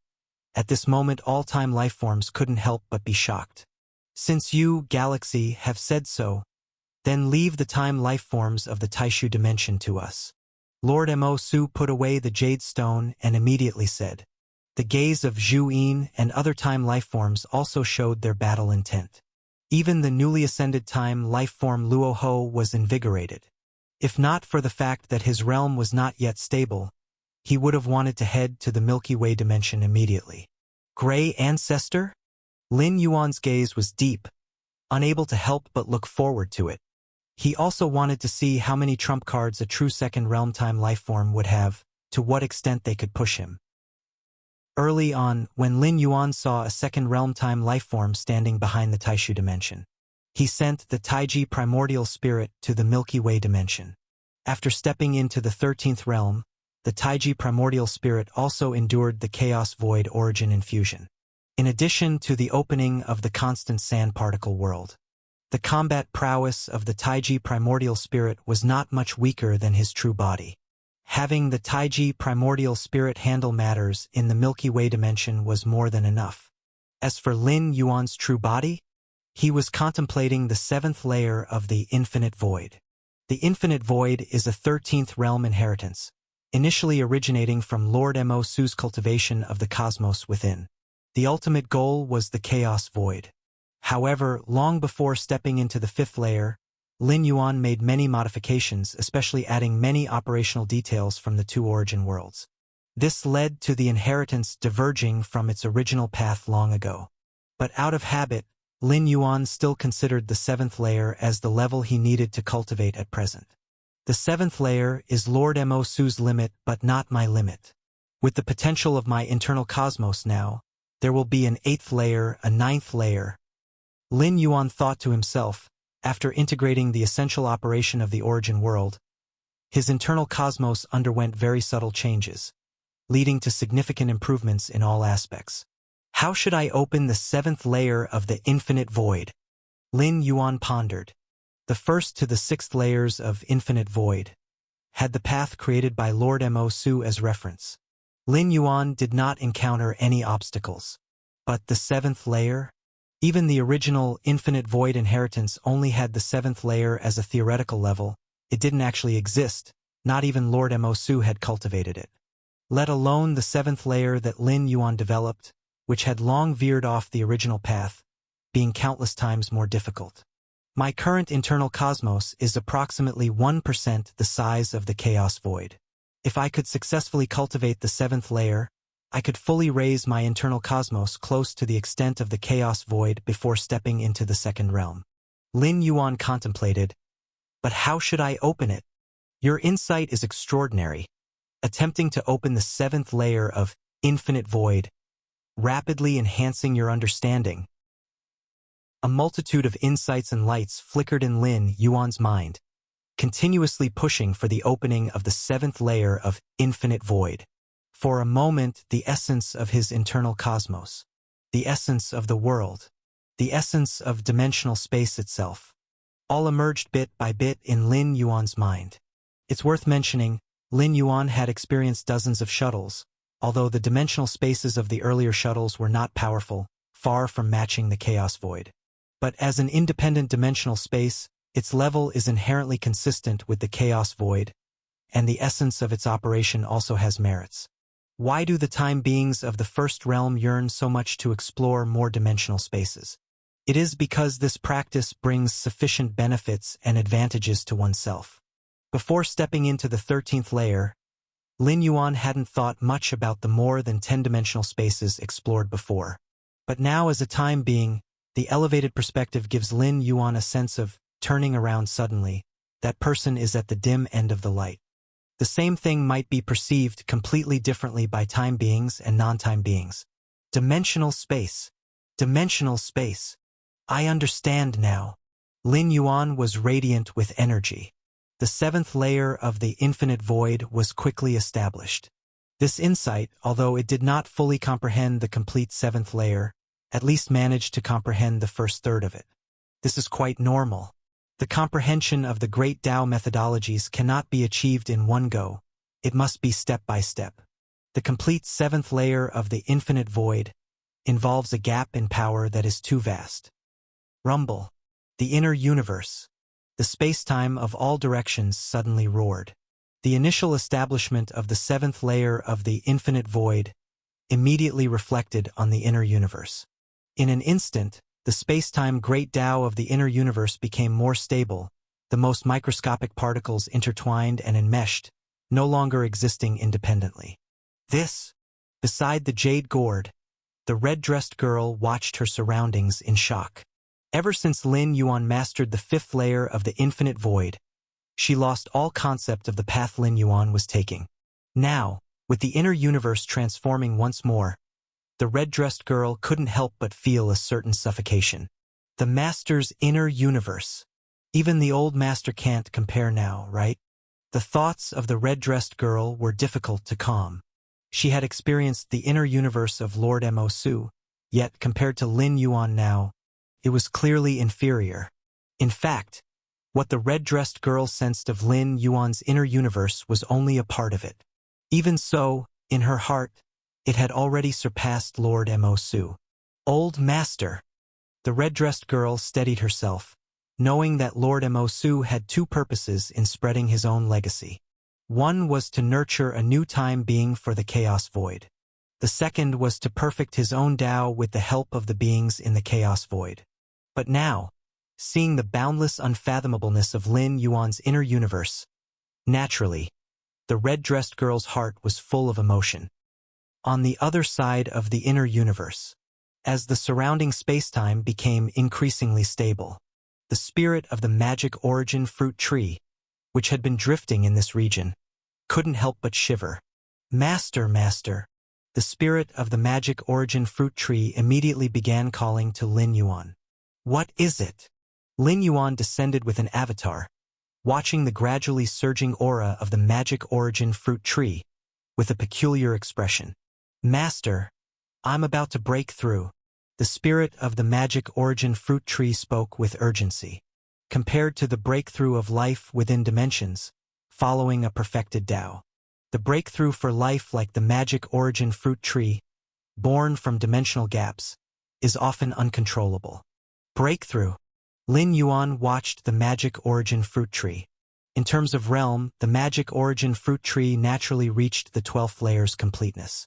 at this moment all time lifeforms couldn't help but be shocked. Since you, Galaxy, have said so, then leave the time lifeforms of the Taishu dimension to us. Lord Mo Su put away the jade stone and immediately said. The gaze of Zhu Yin and other time lifeforms also showed their battle intent. Even the newly ascended time lifeform Luo Ho was invigorated. If not for the fact that his realm was not yet stable, he would have wanted to head to the Milky Way dimension immediately. Grey Ancestor? Lin Yuan's gaze was deep, unable to help but look forward to it. He also wanted to see how many trump cards a true second realm time lifeform would have, to what extent they could push him. Early on, when Lin Yuan saw a second realm time lifeform standing behind the Taishu dimension, he sent the Taiji primordial spirit to the Milky Way dimension. After stepping into the 13th realm, the Taiji primordial spirit also endured the chaos void origin infusion. In addition to the opening of the constant sand particle world, the combat prowess of the Taiji primordial spirit was not much weaker than his true body. Having the Taiji primordial spirit handle matters in the Milky Way dimension was more than enough. As for Lin Yuan's true body, he was contemplating the 7th layer of the Infinite Void. The Infinite Void is a 13th realm inheritance, initially originating from Lord Mo Su's cultivation of the cosmos within. The ultimate goal was the Chaos Void. However, long before stepping into the 5th layer, Lin Yuan made many modifications, especially adding many operational details from the 2 origin worlds. This led to the inheritance diverging from its original path long ago. But out of habit, Lin Yuan still considered the 7th layer as the level he needed to cultivate at present. The 7th layer is Lord Mo Su's limit but not my limit. With the potential of my internal cosmos now, there will be an 8th layer, a 9th layer. Lin Yuan thought to himself, after integrating the essential operation of the origin world, his internal cosmos underwent very subtle changes, leading to significant improvements in all aspects. How should I open the 7th layer of the Infinite Void? Lin Yuan pondered. The 1st to the 6th layers of Infinite Void had the path created by Lord Mo Su as reference. Lin Yuan did not encounter any obstacles. But the 7th layer? Even the original Infinite Void inheritance only had the 7th layer as a theoretical level. It didn't actually exist, not even Lord Mo Su had cultivated it. Let alone the 7th layer that Lin Yuan developed, which had long veered off the original path, being countless times more difficult. My current internal cosmos is approximately 1% the size of the chaos void. If I could successfully cultivate the 7th layer, I could fully raise my internal cosmos close to the extent of the chaos void before stepping into the 2nd realm. Lin Yuan contemplated, but how should I open it? Your insight is extraordinary. Attempting to open the 7th layer of infinite void, rapidly enhancing your understanding. A multitude of insights and lights flickered in Lin Yuan's mind, continuously pushing for the opening of the 7th layer of infinite void. For a moment, the essence of his internal cosmos, the essence of the world, the essence of dimensional space itself, all emerged bit by bit in Lin Yuan's mind. It's worth mentioning, Lin Yuan had experienced dozens of shuttles, although the dimensional spaces of the earlier shuttles were not powerful, far from matching the chaos void. But as an independent dimensional space, its level is inherently consistent with the chaos void, and the essence of its operation also has merits. Why do the time beings of the 1st realm yearn so much to explore more dimensional spaces? It is because this practice brings sufficient benefits and advantages to oneself. Before stepping into the 13th layer, Lin Yuan hadn't thought much about the more than 10-dimensional spaces explored before. But now, as a time being, the elevated perspective gives Lin Yuan a sense of turning around suddenly. That person is at the dim end of the light. The same thing might be perceived completely differently by time beings and non-time beings. Dimensional space. Dimensional space. I understand now. Lin Yuan was radiant with energy. The 7th layer of the infinite void was quickly established. This insight, although it did not fully comprehend the complete 7th layer, at least managed to comprehend the first third of it. This is quite normal. The comprehension of the great Tao methodologies cannot be achieved in one go. It must be step by step. The complete 7th layer of the infinite void involves a gap in power that is too vast. Rumble. The inner universe. The space-time of all directions suddenly roared. The initial establishment of the 7th layer of the infinite void immediately reflected on the inner universe. In an instant, the space-time great Tao of the inner universe became more stable, the most microscopic particles intertwined and enmeshed, no longer existing independently. Beside the jade gourd, the red-dressed girl watched her surroundings in shock. Ever since Lin Yuan mastered the 5th layer of the infinite void, she lost all concept of the path Lin Yuan was taking. Now, with the inner universe transforming once more, the red-dressed girl couldn't help but feel a certain suffocation. The master's inner universe. Even the old master can't compare now, right? The thoughts of the red-dressed girl were difficult to calm. She had experienced the inner universe of Lord Mo Su, yet compared to Lin Yuan now, it was clearly inferior. In fact, what the red-dressed girl sensed of Lin Yuan's inner universe was only a part of it. Even so, in her heart, it had already surpassed Lord Mo Su. Old Master. The red-dressed girl steadied herself, knowing that Lord Mo Su had two purposes in spreading his own legacy. One was to nurture a new time being for the chaos void. The second was to perfect his own Tao with the help of the beings in the chaos void. But now, seeing the boundless unfathomableness of Lin Yuan's inner universe, naturally, the red-dressed girl's heart was full of emotion. On the other side of the inner universe, as the surrounding spacetime became increasingly stable, the spirit of the magic origin fruit tree, which had been drifting in this region, couldn't help but shiver. Master, Master. The spirit of the magic origin fruit tree immediately began calling to Lin Yuan. What is it? Lin Yuan descended with an avatar, watching the gradually surging aura of the magic origin fruit tree, with a peculiar expression. Master, I'm about to break through. The spirit of the magic origin fruit tree spoke with urgency. Compared to the breakthrough of life within dimensions, following a perfected Tao. The breakthrough for life like the magic origin fruit tree, born from dimensional gaps, is often uncontrollable. Breakthrough. Lin Yuan watched the magic origin fruit tree. In terms of realm, the magic origin fruit tree naturally reached the 12th layer's completeness.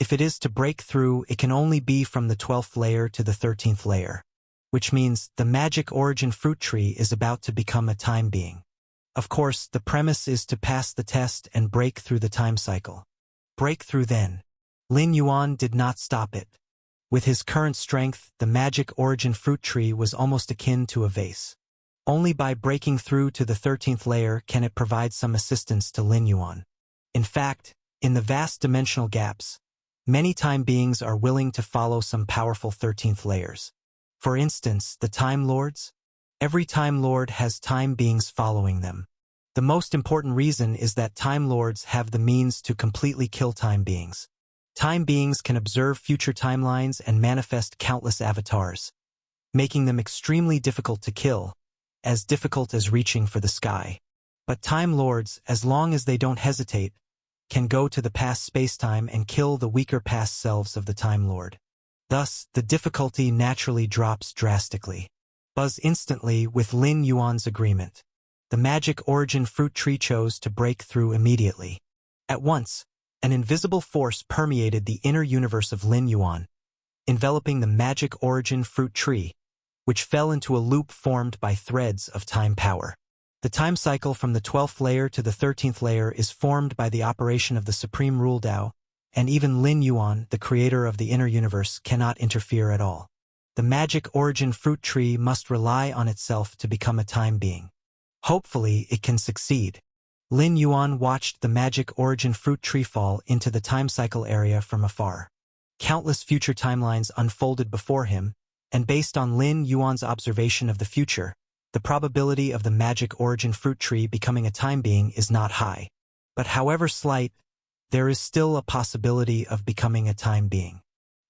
If it is to break through, it can only be from the 12th layer to the 13th layer, which means the magic origin fruit tree is about to become a time being. Of course, the premise is to pass the test and break through the time cycle. Breakthrough then. Lin Yuan did not stop it. With his current strength, the magic origin fruit tree was almost akin to a vase. Only by breaking through to the 13th layer can it provide some assistance to Lin Yuan. In fact, in the vast dimensional gaps, many time beings are willing to follow some powerful 13th layers. For instance, the Time Lords. Every Time Lord has time beings following them. The most important reason is that Time Lords have the means to completely kill time beings. Time beings can observe future timelines and manifest countless avatars, making them extremely difficult to kill, as difficult as reaching for the sky. But Time Lords, as long as they don't hesitate, can go to the past spacetime and kill the weaker past selves of the Time Lord. Thus, the difficulty naturally drops drastically. Buzz instantly with Lin Yuan's agreement. The magic origin fruit tree chose to break through immediately. At once, an invisible force permeated the inner universe of Lin Yuan, enveloping the magic origin fruit tree, which fell into a loop formed by threads of time power. The time cycle from the 12th layer to the 13th layer is formed by the operation of the Supreme Rule Tao, and even Lin Yuan, the creator of the inner universe, cannot interfere at all. The magic origin fruit tree must rely on itself to become a time being. Hopefully, it can succeed. Lin Yuan watched the magic origin fruit tree fall into the time cycle area from afar. Countless future timelines unfolded before him, and based on Lin Yuan's observation of the future, the probability of the magic origin fruit tree becoming a time being is not high. But however slight, there is still a possibility of becoming a time being.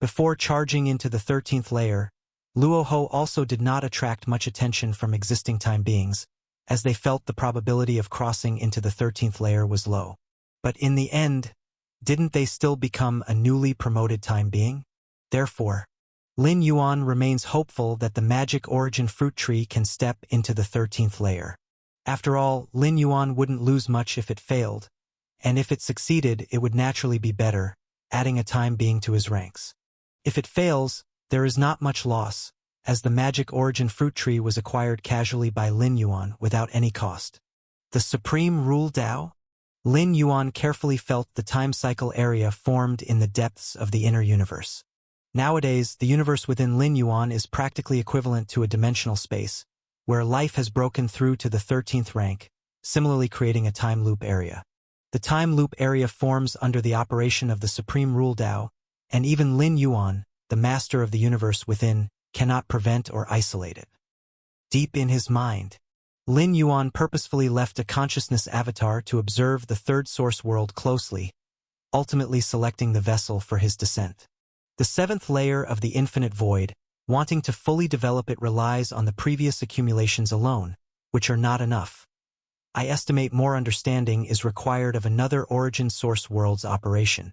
Before charging into the 13th layer, Luoho also did not attract much attention from existing time beings, as they felt the probability of crossing into the 13th layer was low. But in the end, didn't they still become a newly promoted time being? Therefore, Lin Yuan remains hopeful that the magic origin fruit tree can step into the 13th layer. After all, Lin Yuan wouldn't lose much if it failed, and if it succeeded, it would naturally be better, adding a time being to his ranks. If it fails, there is not much loss, as the magic origin fruit tree was acquired casually by Lin Yuan without any cost. The Supreme Rule Tao? Lin Yuan carefully felt the time cycle area formed in the depths of the inner universe. Nowadays, the universe within Lin Yuan is practically equivalent to a dimensional space, where life has broken through to the 13th rank, similarly creating a time loop area. The time loop area forms under the operation of the Supreme Rule Tao, and even Lin Yuan, the master of the universe within, cannot prevent or isolate it. Deep in his mind, Lin Yuan purposefully left a consciousness avatar to observe the third source world closely, ultimately selecting the vessel for his descent. The 7th layer of the infinite void, wanting to fully develop it, relies on the previous accumulations alone, which are not enough. I estimate more understanding is required of another origin source world's operation.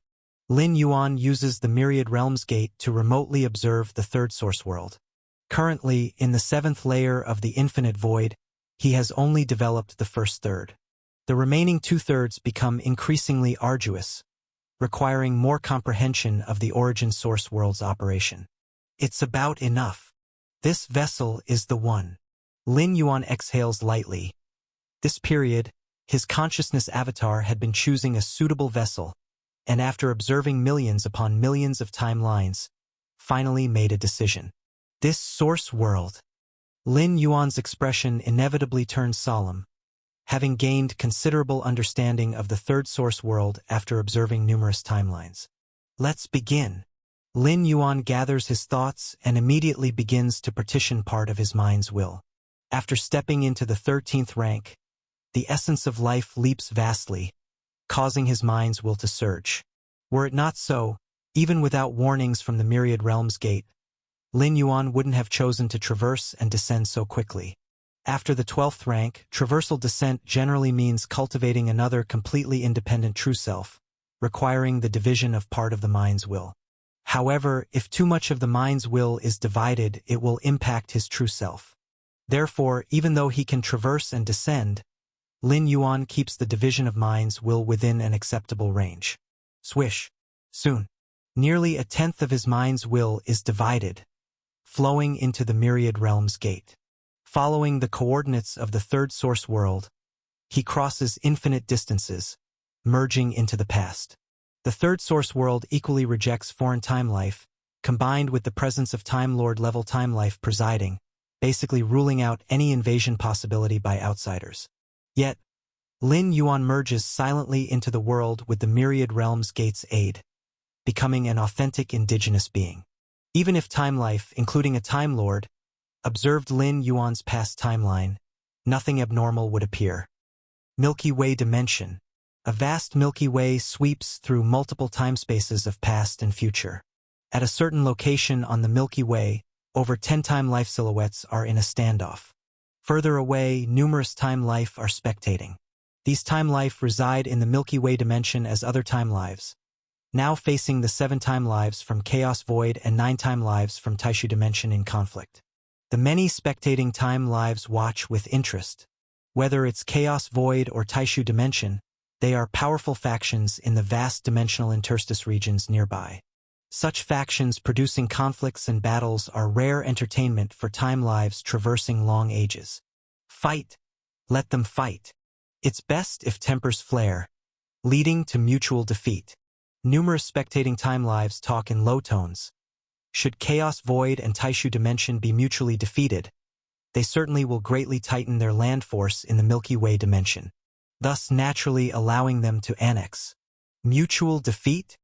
Lin Yuan uses the Myriad Realms Gate to remotely observe the third source world. Currently, in the 7th layer of the infinite void, he has only developed the first third. The remaining 2/3 become increasingly arduous, requiring more comprehension of the origin source world's operation. It's about enough. This vessel is the one. Lin Yuan exhales lightly. This period, his consciousness avatar had been choosing a suitable vessel, and after observing millions upon millions of timelines, finally made a decision. This source world. Lin Yuan's expression inevitably turned solemn, having gained considerable understanding of the third source world after observing numerous timelines. Let's begin. Lin Yuan gathers his thoughts and immediately begins to partition part of his mind's will. After stepping into the 13th rank, the essence of life leaps vastly, causing his mind's will to surge. Were it not so, even without warnings from the Myriad Realms Gate, Lin Yuan wouldn't have chosen to traverse and descend so quickly. After the 12th rank, traversal descent generally means cultivating another completely independent true self, requiring the division of part of the mind's will. However, if too much of the mind's will is divided, it will impact his true self. Therefore, even though he can traverse and descend, Lin Yuan keeps the division of mind's will within an acceptable range. Swish. Soon, Nearly a tenth of his mind's will is divided, flowing into the myriad realms gate. Following the coordinates of the third source world, he crosses infinite distances, merging into the past. The third source world equally rejects foreign time life, combined with the presence of Time Lord level time life presiding, basically ruling out any invasion possibility by outsiders. Yet, Lin Yuan merges silently into the world with the myriad realms gate's aid, becoming an authentic indigenous being. Even if time life, including a Time Lord, observed Lin Yuan's past timeline, nothing abnormal would appear. Milky Way dimension. A vast Milky Way sweeps through multiple timespaces of past and future. At a certain location on the Milky Way, over 10 time life silhouettes are in a standoff. Further away, numerous time life are spectating. These time life reside in the Milky Way dimension as other time lives, now facing the 7 time lives from Chaos Void and 9 time lives from Taishu dimension in conflict. The many spectating time lives watch with interest. Whether it's Chaos Void or Taishu dimension, they are powerful factions in the vast dimensional interstice regions nearby. Such factions producing conflicts and battles are rare entertainment for time lives traversing long ages. Fight. Let them fight. It's best if tempers flare, leading to mutual defeat. Numerous spectating time lives talk in low tones. Should Chaos Void and Taishu dimension be mutually defeated, they certainly will greatly tighten their land force in the Milky Way dimension, thus naturally allowing them to annex. Mutual defeat?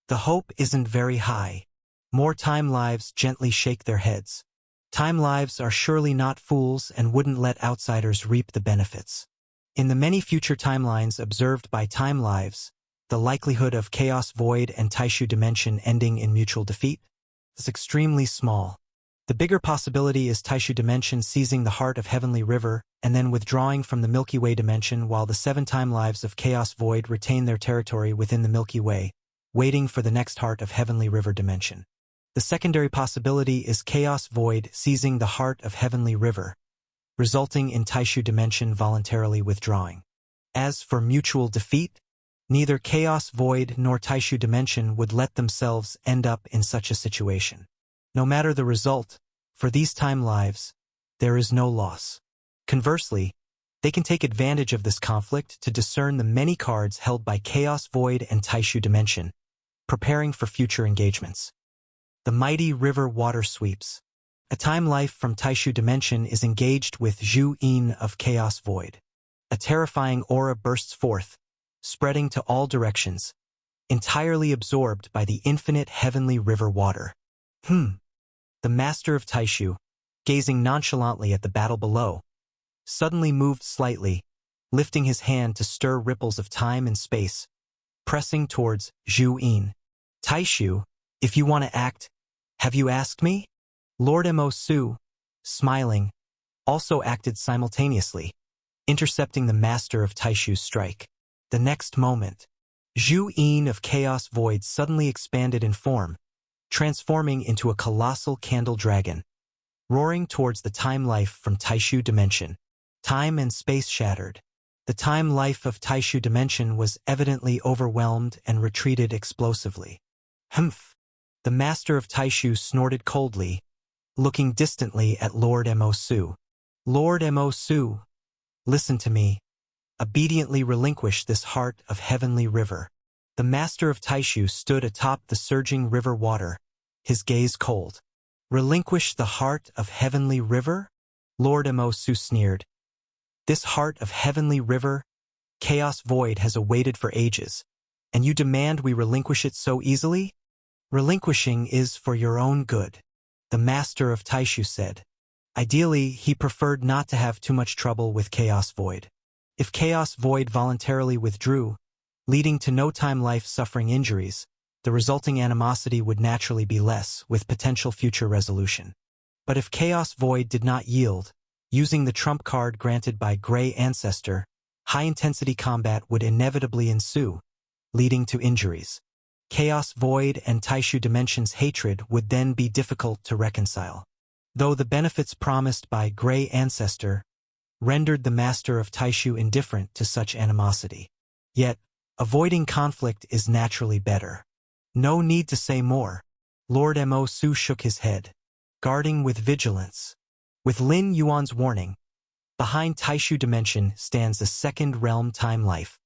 The hope isn't very high. More time lives gently shake their heads. Time lives are surely not fools and wouldn't let outsiders reap the benefits. In the many future timelines observed by time lives, the likelihood of Chaos Void and Taishu dimension ending in mutual defeat is extremely small. The bigger possibility is Taishu dimension seizing the heart of Heavenly River and then withdrawing from the Milky Way dimension while the 7 time lives of Chaos Void retain their territory within the Milky Way, waiting for the next heart of Heavenly River dimension. The secondary possibility is Chaos Void seizing the heart of Heavenly River, resulting in Taishu dimension voluntarily withdrawing. As for mutual defeat, neither Chaos Void nor Taishu dimension would let themselves end up in such a situation. No matter the result, for these time lives, there is no loss. Conversely, they can take advantage of this conflict to discern the many cards held by Chaos Void and Taishu dimension, preparing for future engagements. The mighty river water sweeps. A time life from Taishu dimension is engaged with Zhu Yin of Chaos Void. A terrifying aura bursts forth, spreading to all directions, entirely absorbed by the infinite heavenly river water. The master of Taishu, gazing nonchalantly at the battle below, suddenly moved slightly, lifting his hand to stir ripples of time and space, pressing towards Zhu Yin. Taishu, if you want to act, have you asked me? Lord Mo Su, smiling, also acted simultaneously, intercepting the master of Taishu's strike. The next moment, Zhu Yin of Chaos Void suddenly expanded in form, transforming into a colossal candle dragon, roaring towards the time life from Taishu dimension. Time and space shattered. The time life of Taishu dimension was evidently overwhelmed and retreated explosively. Humph! The master of Taishu snorted coldly, looking distantly at Lord Mo Su. Lord Mo Su, listen to me. Obediently relinquish this heart of heavenly river. The master of Taishu stood atop the surging river water, his gaze cold. Relinquish the heart of heavenly river? Lord Mo Su sneered. This heart of heavenly river, Chaos Void has awaited for ages, and you demand we relinquish it so easily? Relinquishing is for your own good, the master of Taishu said. Ideally, he preferred not to have too much trouble with Chaos Void. If Chaos Void voluntarily withdrew, leading to no time life suffering injuries, the resulting animosity would naturally be less, with potential future resolution. But if Chaos Void did not yield, using the trump card granted by Grey Ancestor, high-intensity combat would inevitably ensue, leading to injuries. Chaos Void and Taishu Dimension's hatred would then be difficult to reconcile. Though the benefits promised by Grey Ancestor rendered the Master of Taishu indifferent to such animosity. Yet, avoiding conflict is naturally better. No need to say more. Lord Mo Su shook his head, guarding with vigilance. With Lin Yuan's warning, behind Taishu dimension stands a second realm time life.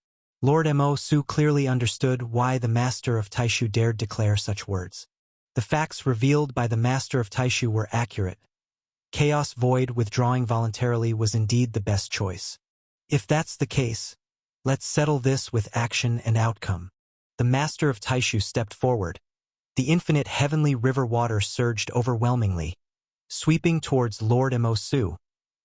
Lord Mo Su clearly understood why the master of Taishu dared declare such words. The facts revealed by the master of Taishu were accurate. Chaos Void withdrawing voluntarily was indeed the best choice. If that's the case, let's settle this with action and outcome. The master of Taishu stepped forward. The infinite heavenly river water surged overwhelmingly, sweeping towards Lord Mo Su,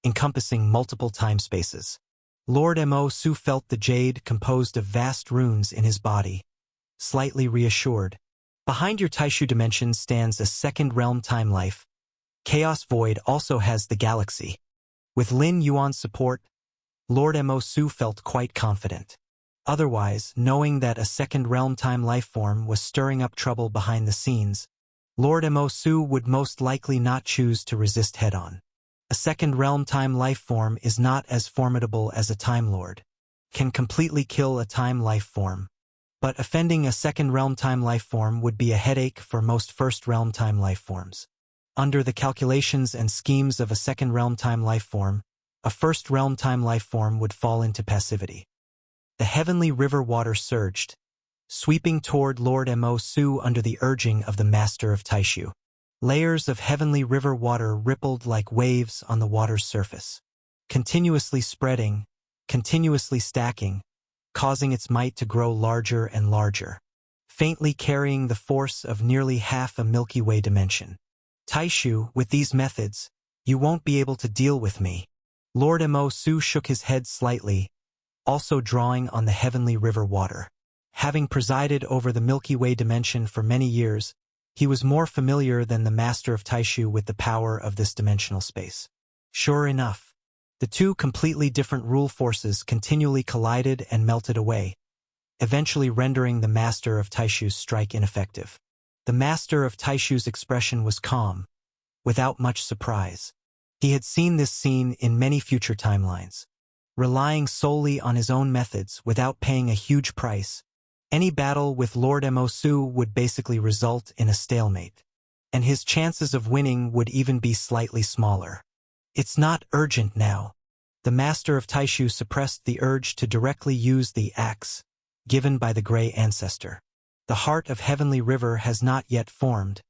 encompassing multiple time spaces. Lord Mo Su felt the jade composed of vast runes in his body, slightly reassured. Behind your Taishu dimension stands a second realm time life. Chaos Void also has the galaxy. With Lin Yuan's support, Lord Mo Su felt quite confident. Otherwise, knowing that a second realm time life form was stirring up trouble behind the scenes, Lord Mo Su would most likely not choose to resist head-on. A second realm time life form is not as formidable as a Time Lord, can completely kill a time life form. But offending a second realm time life form would be a headache for most first realm time life forms. Under the calculations and schemes of a second realm time life form, a first realm time life form would fall into passivity. The heavenly river water surged, sweeping toward Lord Mo Su under the urging of the master of Taishu. Layers of heavenly river water rippled like waves on the water's surface, continuously spreading, continuously stacking, causing its might to grow larger and larger, faintly carrying the force of nearly half a Milky Way dimension. Taishu, with these methods, you won't be able to deal with me. Lord Mo Su shook his head slightly, also drawing on the heavenly river water. Having presided over the Milky Way dimension for many years, he was more familiar than the master of Taishu with the power of this dimensional space. Sure enough, the two completely different rule forces continually collided and melted away, eventually rendering the master of Taishu's strike ineffective. The master of Taishu's expression was calm, without much surprise. He had seen this scene in many future timelines. Relying solely on his own methods without paying a huge price, any battle with Lord Mo Su would basically result in a stalemate, and his chances of winning would even be slightly smaller. It's not urgent now. The master of Taishu suppressed the urge to directly use the axe given by the Gray Ancestor. The heart of Heavenly River has not yet formed.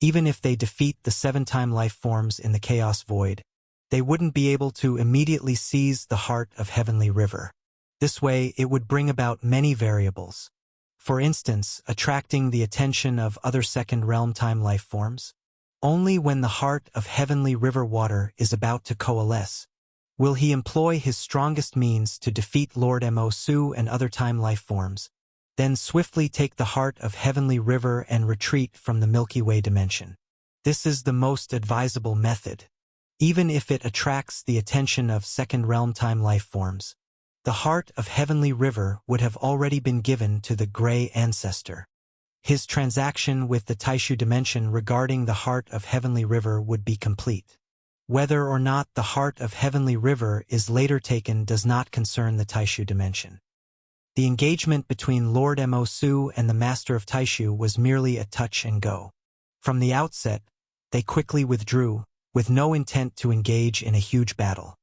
Even if they defeat the 7-time life forms in the Chaos Void, they wouldn't be able to immediately seize the heart of Heavenly River. This way, it would bring about many variables. For instance, attracting the attention of other second realm time life forms. Only when the heart of Heavenly River water is about to coalesce will he employ his strongest means to defeat Lord Mo Su and other time life forms, then swiftly take the heart of Heavenly River and retreat from the Milky Way dimension. This is the most advisable method. Even if it attracts the attention of second realm time life forms, the heart of Heavenly River would have already been given to the Gray Ancestor. His transaction with the Taishu dimension regarding the heart of Heavenly River would be complete. Whether or not the heart of Heavenly River is later taken does not concern the Taishu dimension. The engagement between Lord Mo Su and the Master of Taishu was merely a touch and go. From the outset, they quickly withdrew, with no intent to engage in a huge battle.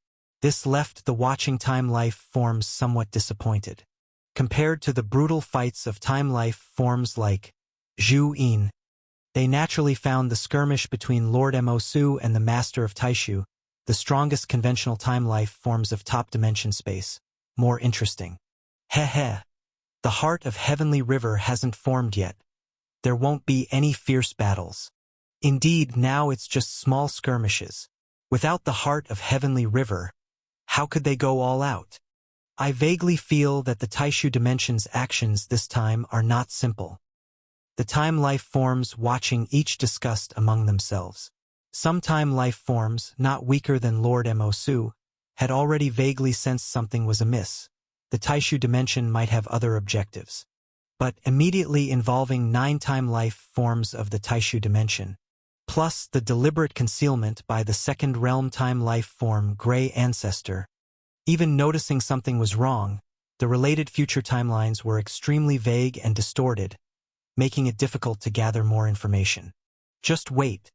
This left the watching time life forms somewhat disappointed. Compared to the brutal fights of time life forms like Zhu Yin, they naturally found the skirmish between Lord Mo Su and the Master of Taishu, the strongest conventional time life forms of top dimension space, more interesting. Heh. The heart of Heavenly River hasn't formed yet. There won't be any fierce battles. Indeed, now it's just small skirmishes. Without the heart of Heavenly River, how could they go all out? I vaguely feel that the Taishu dimension's actions this time are not simple. The time life forms watching each discussed among themselves. Some time life forms, not weaker than Lord Mo Su, had already vaguely sensed something was amiss. The Taishu dimension might have other objectives. But immediately involving 9 time life forms of the Taishu dimension, plus the deliberate concealment by the second realm time life form Gray Ancestor, even noticing something was wrong, the related future timelines were extremely vague and distorted, making it difficult to gather more information. Just wait.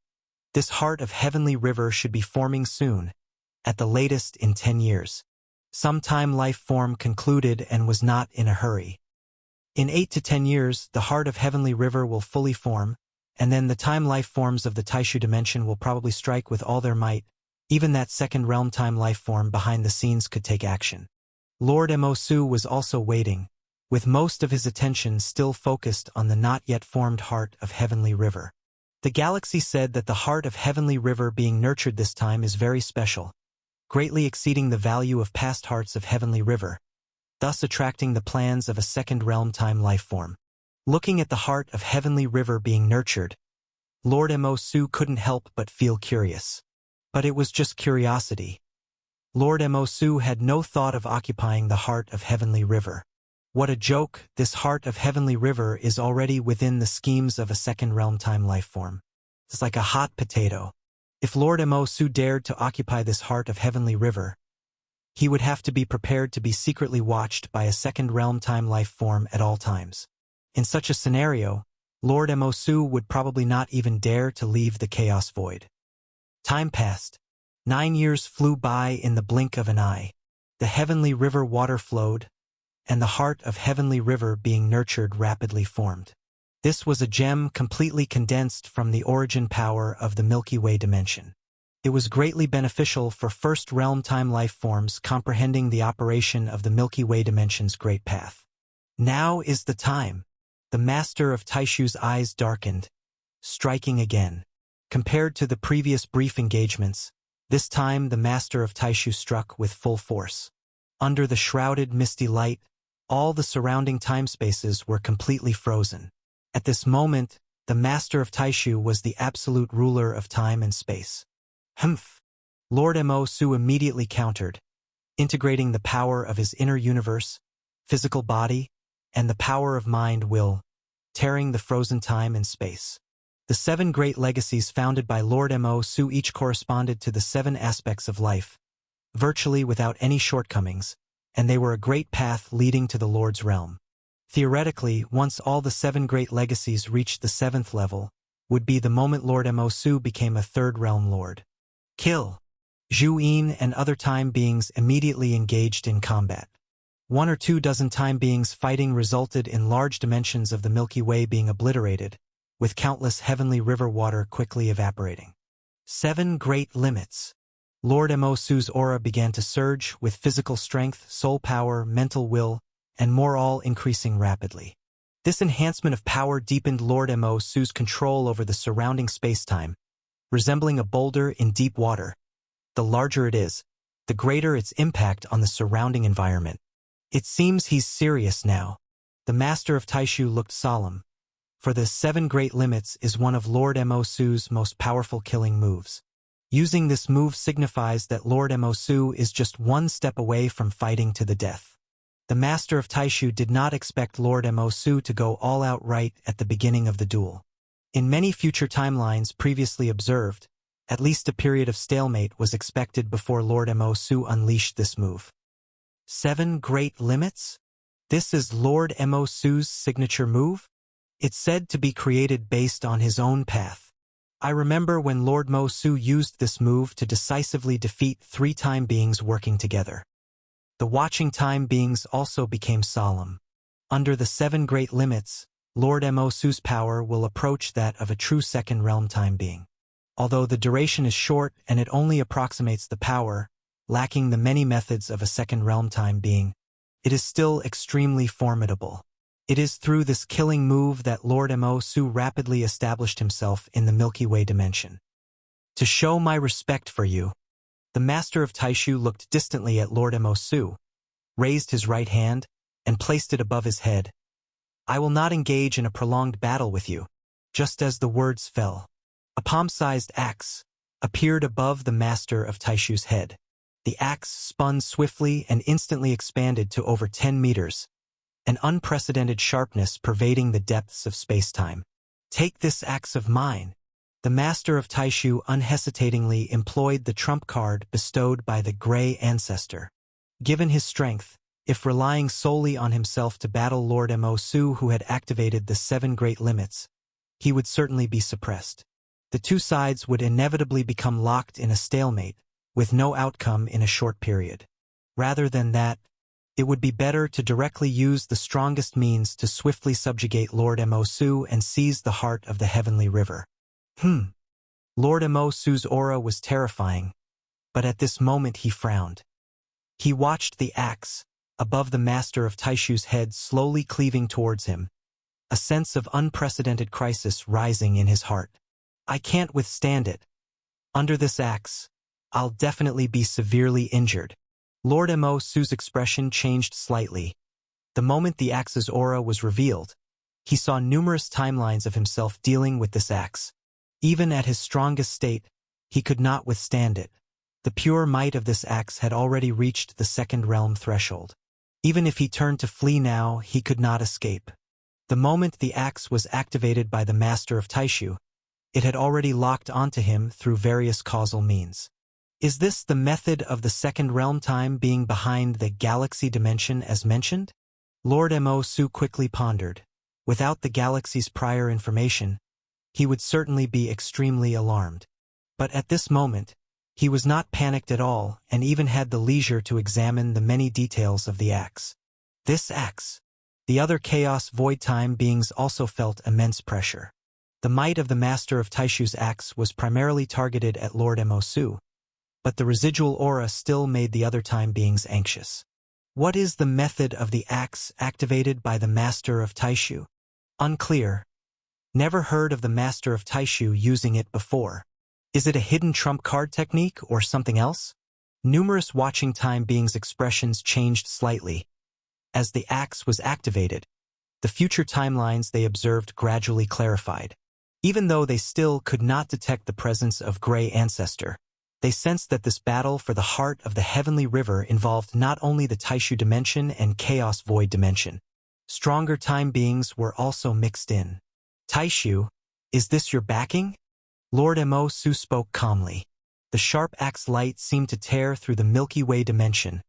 This heart of heavenly river should be forming soon, at the latest in 10 years. Some time life form concluded and was not in a hurry. In 8 to 10 years, the heart of heavenly river will fully form, and then the time life forms of the Taishu dimension will probably strike with all their might. Even that second realm time life form behind the scenes could take action. Lord Mo-Su was also waiting, with most of his attention still focused on the not yet formed heart of heavenly river. The galaxy said that the heart of heavenly river being nurtured this time is very special, greatly exceeding the value of past hearts of heavenly river, thus attracting the plans of a second realm time life form. Looking at the heart of heavenly river being nurtured, Lord Mo-Su couldn't help but feel curious. But it was just curiosity. Lord Mo-Su had no thought of occupying the heart of heavenly river. What a joke, this heart of heavenly river is already within the schemes of a second realm time life form. It's like a hot potato. If Lord Mo-Su dared to occupy this heart of heavenly river, he would have to be prepared to be secretly watched by a second realm time life form at all times. In such a scenario, Lord Mo-Su would probably not even dare to leave the chaos void. Time passed. 9 years flew by in the blink of an eye. The heavenly river water flowed, and the heart of heavenly river being nurtured rapidly formed. This was a gem completely condensed from the origin power of the Milky Way dimension. It was greatly beneficial for first realm time life forms comprehending the operation of the Milky Way dimension's great path. Now is the time. The master of Taishu's eyes darkened, striking again. Compared to the previous brief engagements, this time the master of Taishu struck with full force. Under the shrouded misty light, all the surrounding time spaces were completely frozen. At this moment, the master of Taishu was the absolute ruler of time and space. Humph! Lord Mo-Su immediately countered, integrating the power of his inner universe, physical body, and the power of mind-will, tearing the frozen time and space. The 7 great legacies founded by Lord Mo-Su each corresponded to the 7 aspects of life, virtually without any shortcomings, and they were a great path leading to the Lord's realm. Theoretically, once all the 7 great legacies reached the 7th level, would be the moment Lord Mo-Su became a third realm lord. Kill! Zhu Yin and other time beings immediately engaged in combat. 1 or 2 dozen time beings fighting resulted in large dimensions of the Milky Way being obliterated, with countless heavenly river water quickly evaporating. 7 great limits. Lord Mo-Su's aura began to surge with physical strength, soul power, mental will, and more, all increasing rapidly. This enhancement of power deepened Lord Mo-Su's control over the surrounding space-time, resembling a boulder in deep water. The larger it is, the greater its impact on the surrounding environment. It seems he's serious now. The master of Taishu looked solemn, for the 7 great limits is one of Lord Mo-Su's most powerful killing moves. Using this move signifies that Lord Mo-Su is just 1 step away from fighting to the death. The master of Taishu did not expect Lord Mo-Su to go all out right at the beginning of the duel. In many future timelines previously observed, at least a period of stalemate was expected before Lord Mo-Su unleashed this move. 7 great limits? This is Lord Mo-Su's signature move? It's said to be created based on his own path. I remember when Lord Mo-Su used this move to decisively defeat 3 time beings working together. The watching time beings also became solemn. Under the 7 great limits, Lord Mo-Su's power will approach that of a true second realm time being. Although the duration is short and it only approximates the power, lacking the many methods of a second realm time being, it is still extremely formidable. It is through this killing move that Lord Mo-Su rapidly established himself in the Milky Way dimension. To show my respect for you, the master of Taishu looked distantly at Lord Mo-Su, raised his right hand, and placed it above his head. I will not engage in a prolonged battle with you. Just as the words fell, a palm-sized axe appeared above the master of Taishu's head. The axe spun swiftly and instantly expanded to over 10 meters, an unprecedented sharpness pervading the depths of space-time. Take this axe of mine. The master of Taishu unhesitatingly employed the trump card bestowed by the Gray Ancestor. Given his strength, If relying solely on himself to battle Lord Mo-su, who had activated the 7 great limits, he would certainly be suppressed. The two sides would inevitably become locked in a stalemate, with no outcome in a short period. Rather than that, it would be better to directly use the strongest means to swiftly subjugate Lord Mo-su and seize the heart of the heavenly river. Lord Mo-su's aura was terrifying, but at this moment he frowned. He watched the axe, above the master of Taishu's head, slowly cleaving towards him, a sense of unprecedented crisis rising in his heart. I can't withstand it. Under this axe, I'll definitely be severely injured. Lord Mo-su's expression changed slightly. The moment the axe's aura was revealed, he saw numerous timelines of himself dealing with this axe. Even at his strongest state, he could not withstand it. The pure might of this axe had already reached the second realm threshold. Even if he turned to flee now, he could not escape. The moment the axe was activated by the master of Taishu, it had already locked onto him through various causal means. Is this the method of the second realm time being behind the galaxy dimension as mentioned? Lord Mo-su quickly pondered. Without the galaxy's prior information, he would certainly be extremely alarmed. But at this moment, he was not panicked at all and even had the leisure to examine the many details of the axe. This axe. The other Chaos Void Time beings also felt immense pressure. The might of the master of Taishu's axe was primarily targeted at Lord Mo-su, but the residual aura still made the other time beings anxious. What is the method of the axe activated by the master of Taishu? Unclear. Never heard of the master of Taishu using it before. Is it a hidden trump card technique or something else? Numerous watching time beings' expressions changed slightly. As the axe was activated, the future timelines they observed gradually clarified. Even though they still could not detect the presence of Gray Ancestor, they sensed that this battle for the heart of the heavenly river involved not only the Taishu dimension and Chaos Void dimension. Stronger time beings were also mixed in. Taishu, is this your backing? Lord Mo-su spoke calmly. The sharp axe light seemed to tear through the Milky Way dimension,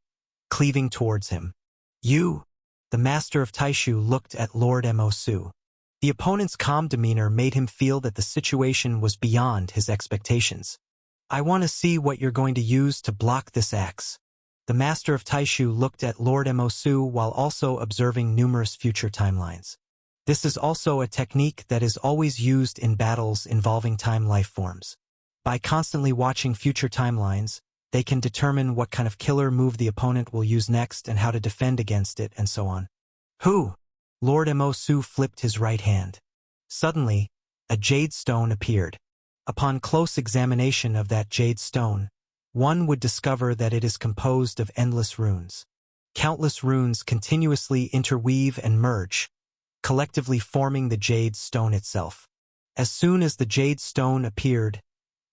cleaving towards him. You? The master of Taishu looked at Lord Mo-su. The opponent's calm demeanor made him feel that the situation was beyond his expectations. I want to see what you're going to use to block this axe. The master of Taishu looked at Lord Mo-su while also observing numerous future timelines. This is also a technique that is always used in battles involving time life forms. By constantly watching future timelines, they can determine what kind of killer move the opponent will use next and how to defend against it and so on. Who? Lord Mo-su flipped his right hand. Suddenly, a jade stone appeared. Upon close examination of that jade stone, one would discover that it is composed of endless runes. Countless runes continuously interweave and merge, collectively forming the jade stone itself. As soon as the jade stone appeared,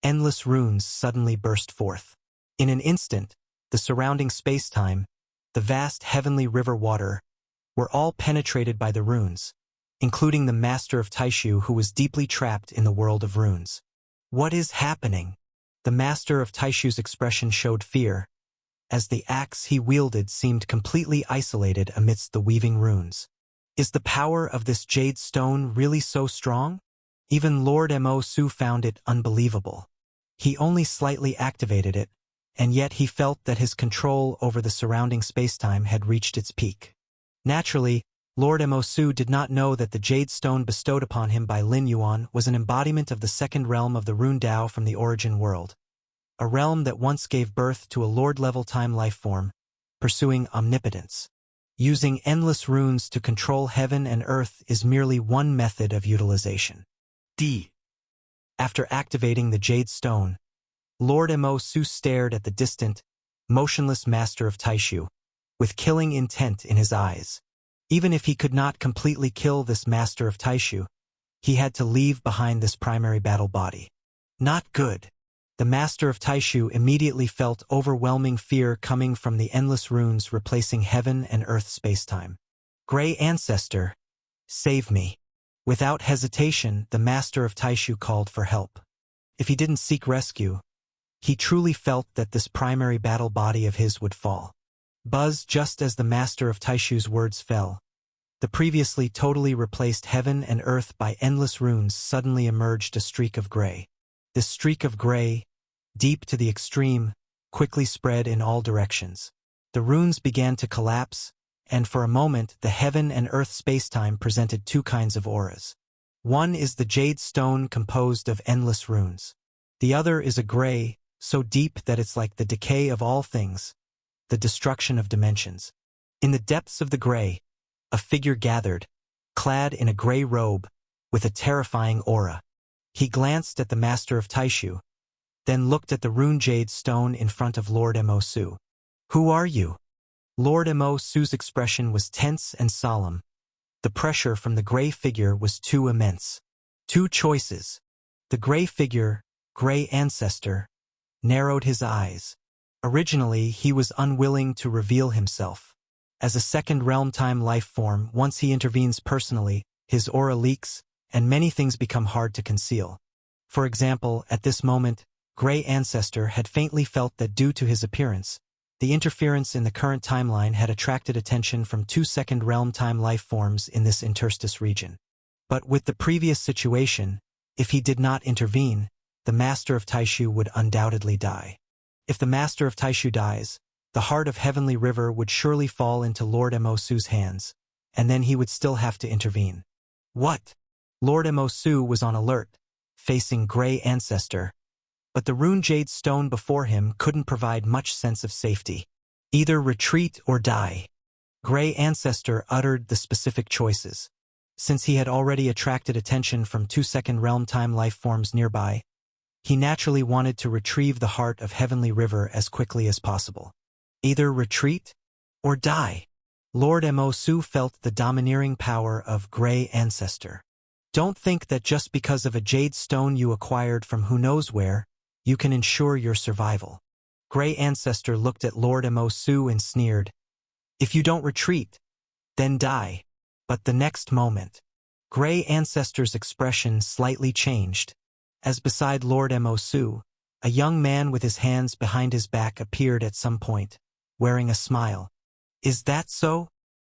endless runes suddenly burst forth. In an instant, the surrounding space-time, the vast heavenly river water, were all penetrated by the runes, including the master of Taishu, who was deeply trapped in the world of runes. What is happening? The master of Taishu's expression showed fear, as the axe he wielded seemed completely isolated amidst the weaving runes. Is the power of this jade stone really so strong? Even Lord Mo-su found it unbelievable. He only slightly activated it, and yet he felt that his control over the surrounding spacetime had reached its peak. Naturally, Lord Mo-su did not know that the jade stone bestowed upon him by Lin Yuan was an embodiment of the second realm of the Rune Dao from the origin world, a realm that once gave birth to a lord-level time life form, pursuing omnipotence. Using endless runes to control heaven and earth is merely one method of utilization. After activating the jade stone, Lord Mo-su stared at the distant, motionless master of Taishu, with killing intent in his eyes. Even if he could not completely kill this master of Taishu, he had to leave behind this primary battle body. Not good. The master of Taishu immediately felt overwhelming fear coming from the endless runes replacing heaven and earth spacetime. Gray Ancestor, save me. Without hesitation, the master of Taishu called for help. If he didn't seek rescue, he truly felt that this primary battle body of his would fall. Buzz just as the master of Taishu's words fell. The previously totally replaced heaven and earth by endless runes suddenly emerged a streak of gray. This streak of gray, deep to the extreme, quickly spread in all directions. The runes began to collapse, and for a moment the heaven and earth spacetime presented two kinds of auras. One is the jade stone composed of endless runes. The other is a gray, so deep that it's like the decay of all things, the destruction of dimensions. In the depths of the gray, a figure gathered, clad in a gray robe, with a terrifying aura. He glanced at the master of Taishu, then looked at the rune jade stone in front of Lord Mo. "Who are you?" Lord Mo's expression was tense and solemn. The pressure from the gray figure was too immense. Two choices. The gray figure, gray ancestor, narrowed his eyes. Originally, he was unwilling to reveal himself. As a second realm-time life form, once he intervenes personally, his aura leaks, and many things become hard to conceal. For example, at this moment, Gray Ancestor had faintly felt that due to his appearance, the interference in the current timeline had attracted attention from two second realm-time life forms in this interstice region. But with the previous situation, if he did not intervene, the Master of Taishu would undoubtedly die. If the Master of Taishu dies, the heart of Heavenly River would surely fall into Lord Mo's hands, and then he would still have to intervene. What? Lord Mo was on alert, facing Gray Ancestor, but the rune jade stone before him couldn't provide much sense of safety. Either retreat or die. Gray Ancestor uttered the specific choices. Since he had already attracted attention from two second realm time life forms nearby, he naturally wanted to retrieve the heart of Heavenly River as quickly as possible. Either retreat or die. Lord Mo felt the domineering power of Gray Ancestor. Don't think that just because of a jade stone you acquired from who knows where, you can ensure your survival. Gray Ancestor looked at Lord Mo and sneered, "If you don't retreat, then die." But the next moment, Gray Ancestor's expression slightly changed, as beside Lord Mo, a young man with his hands behind his back appeared at some point, wearing a smile. "Is that so?"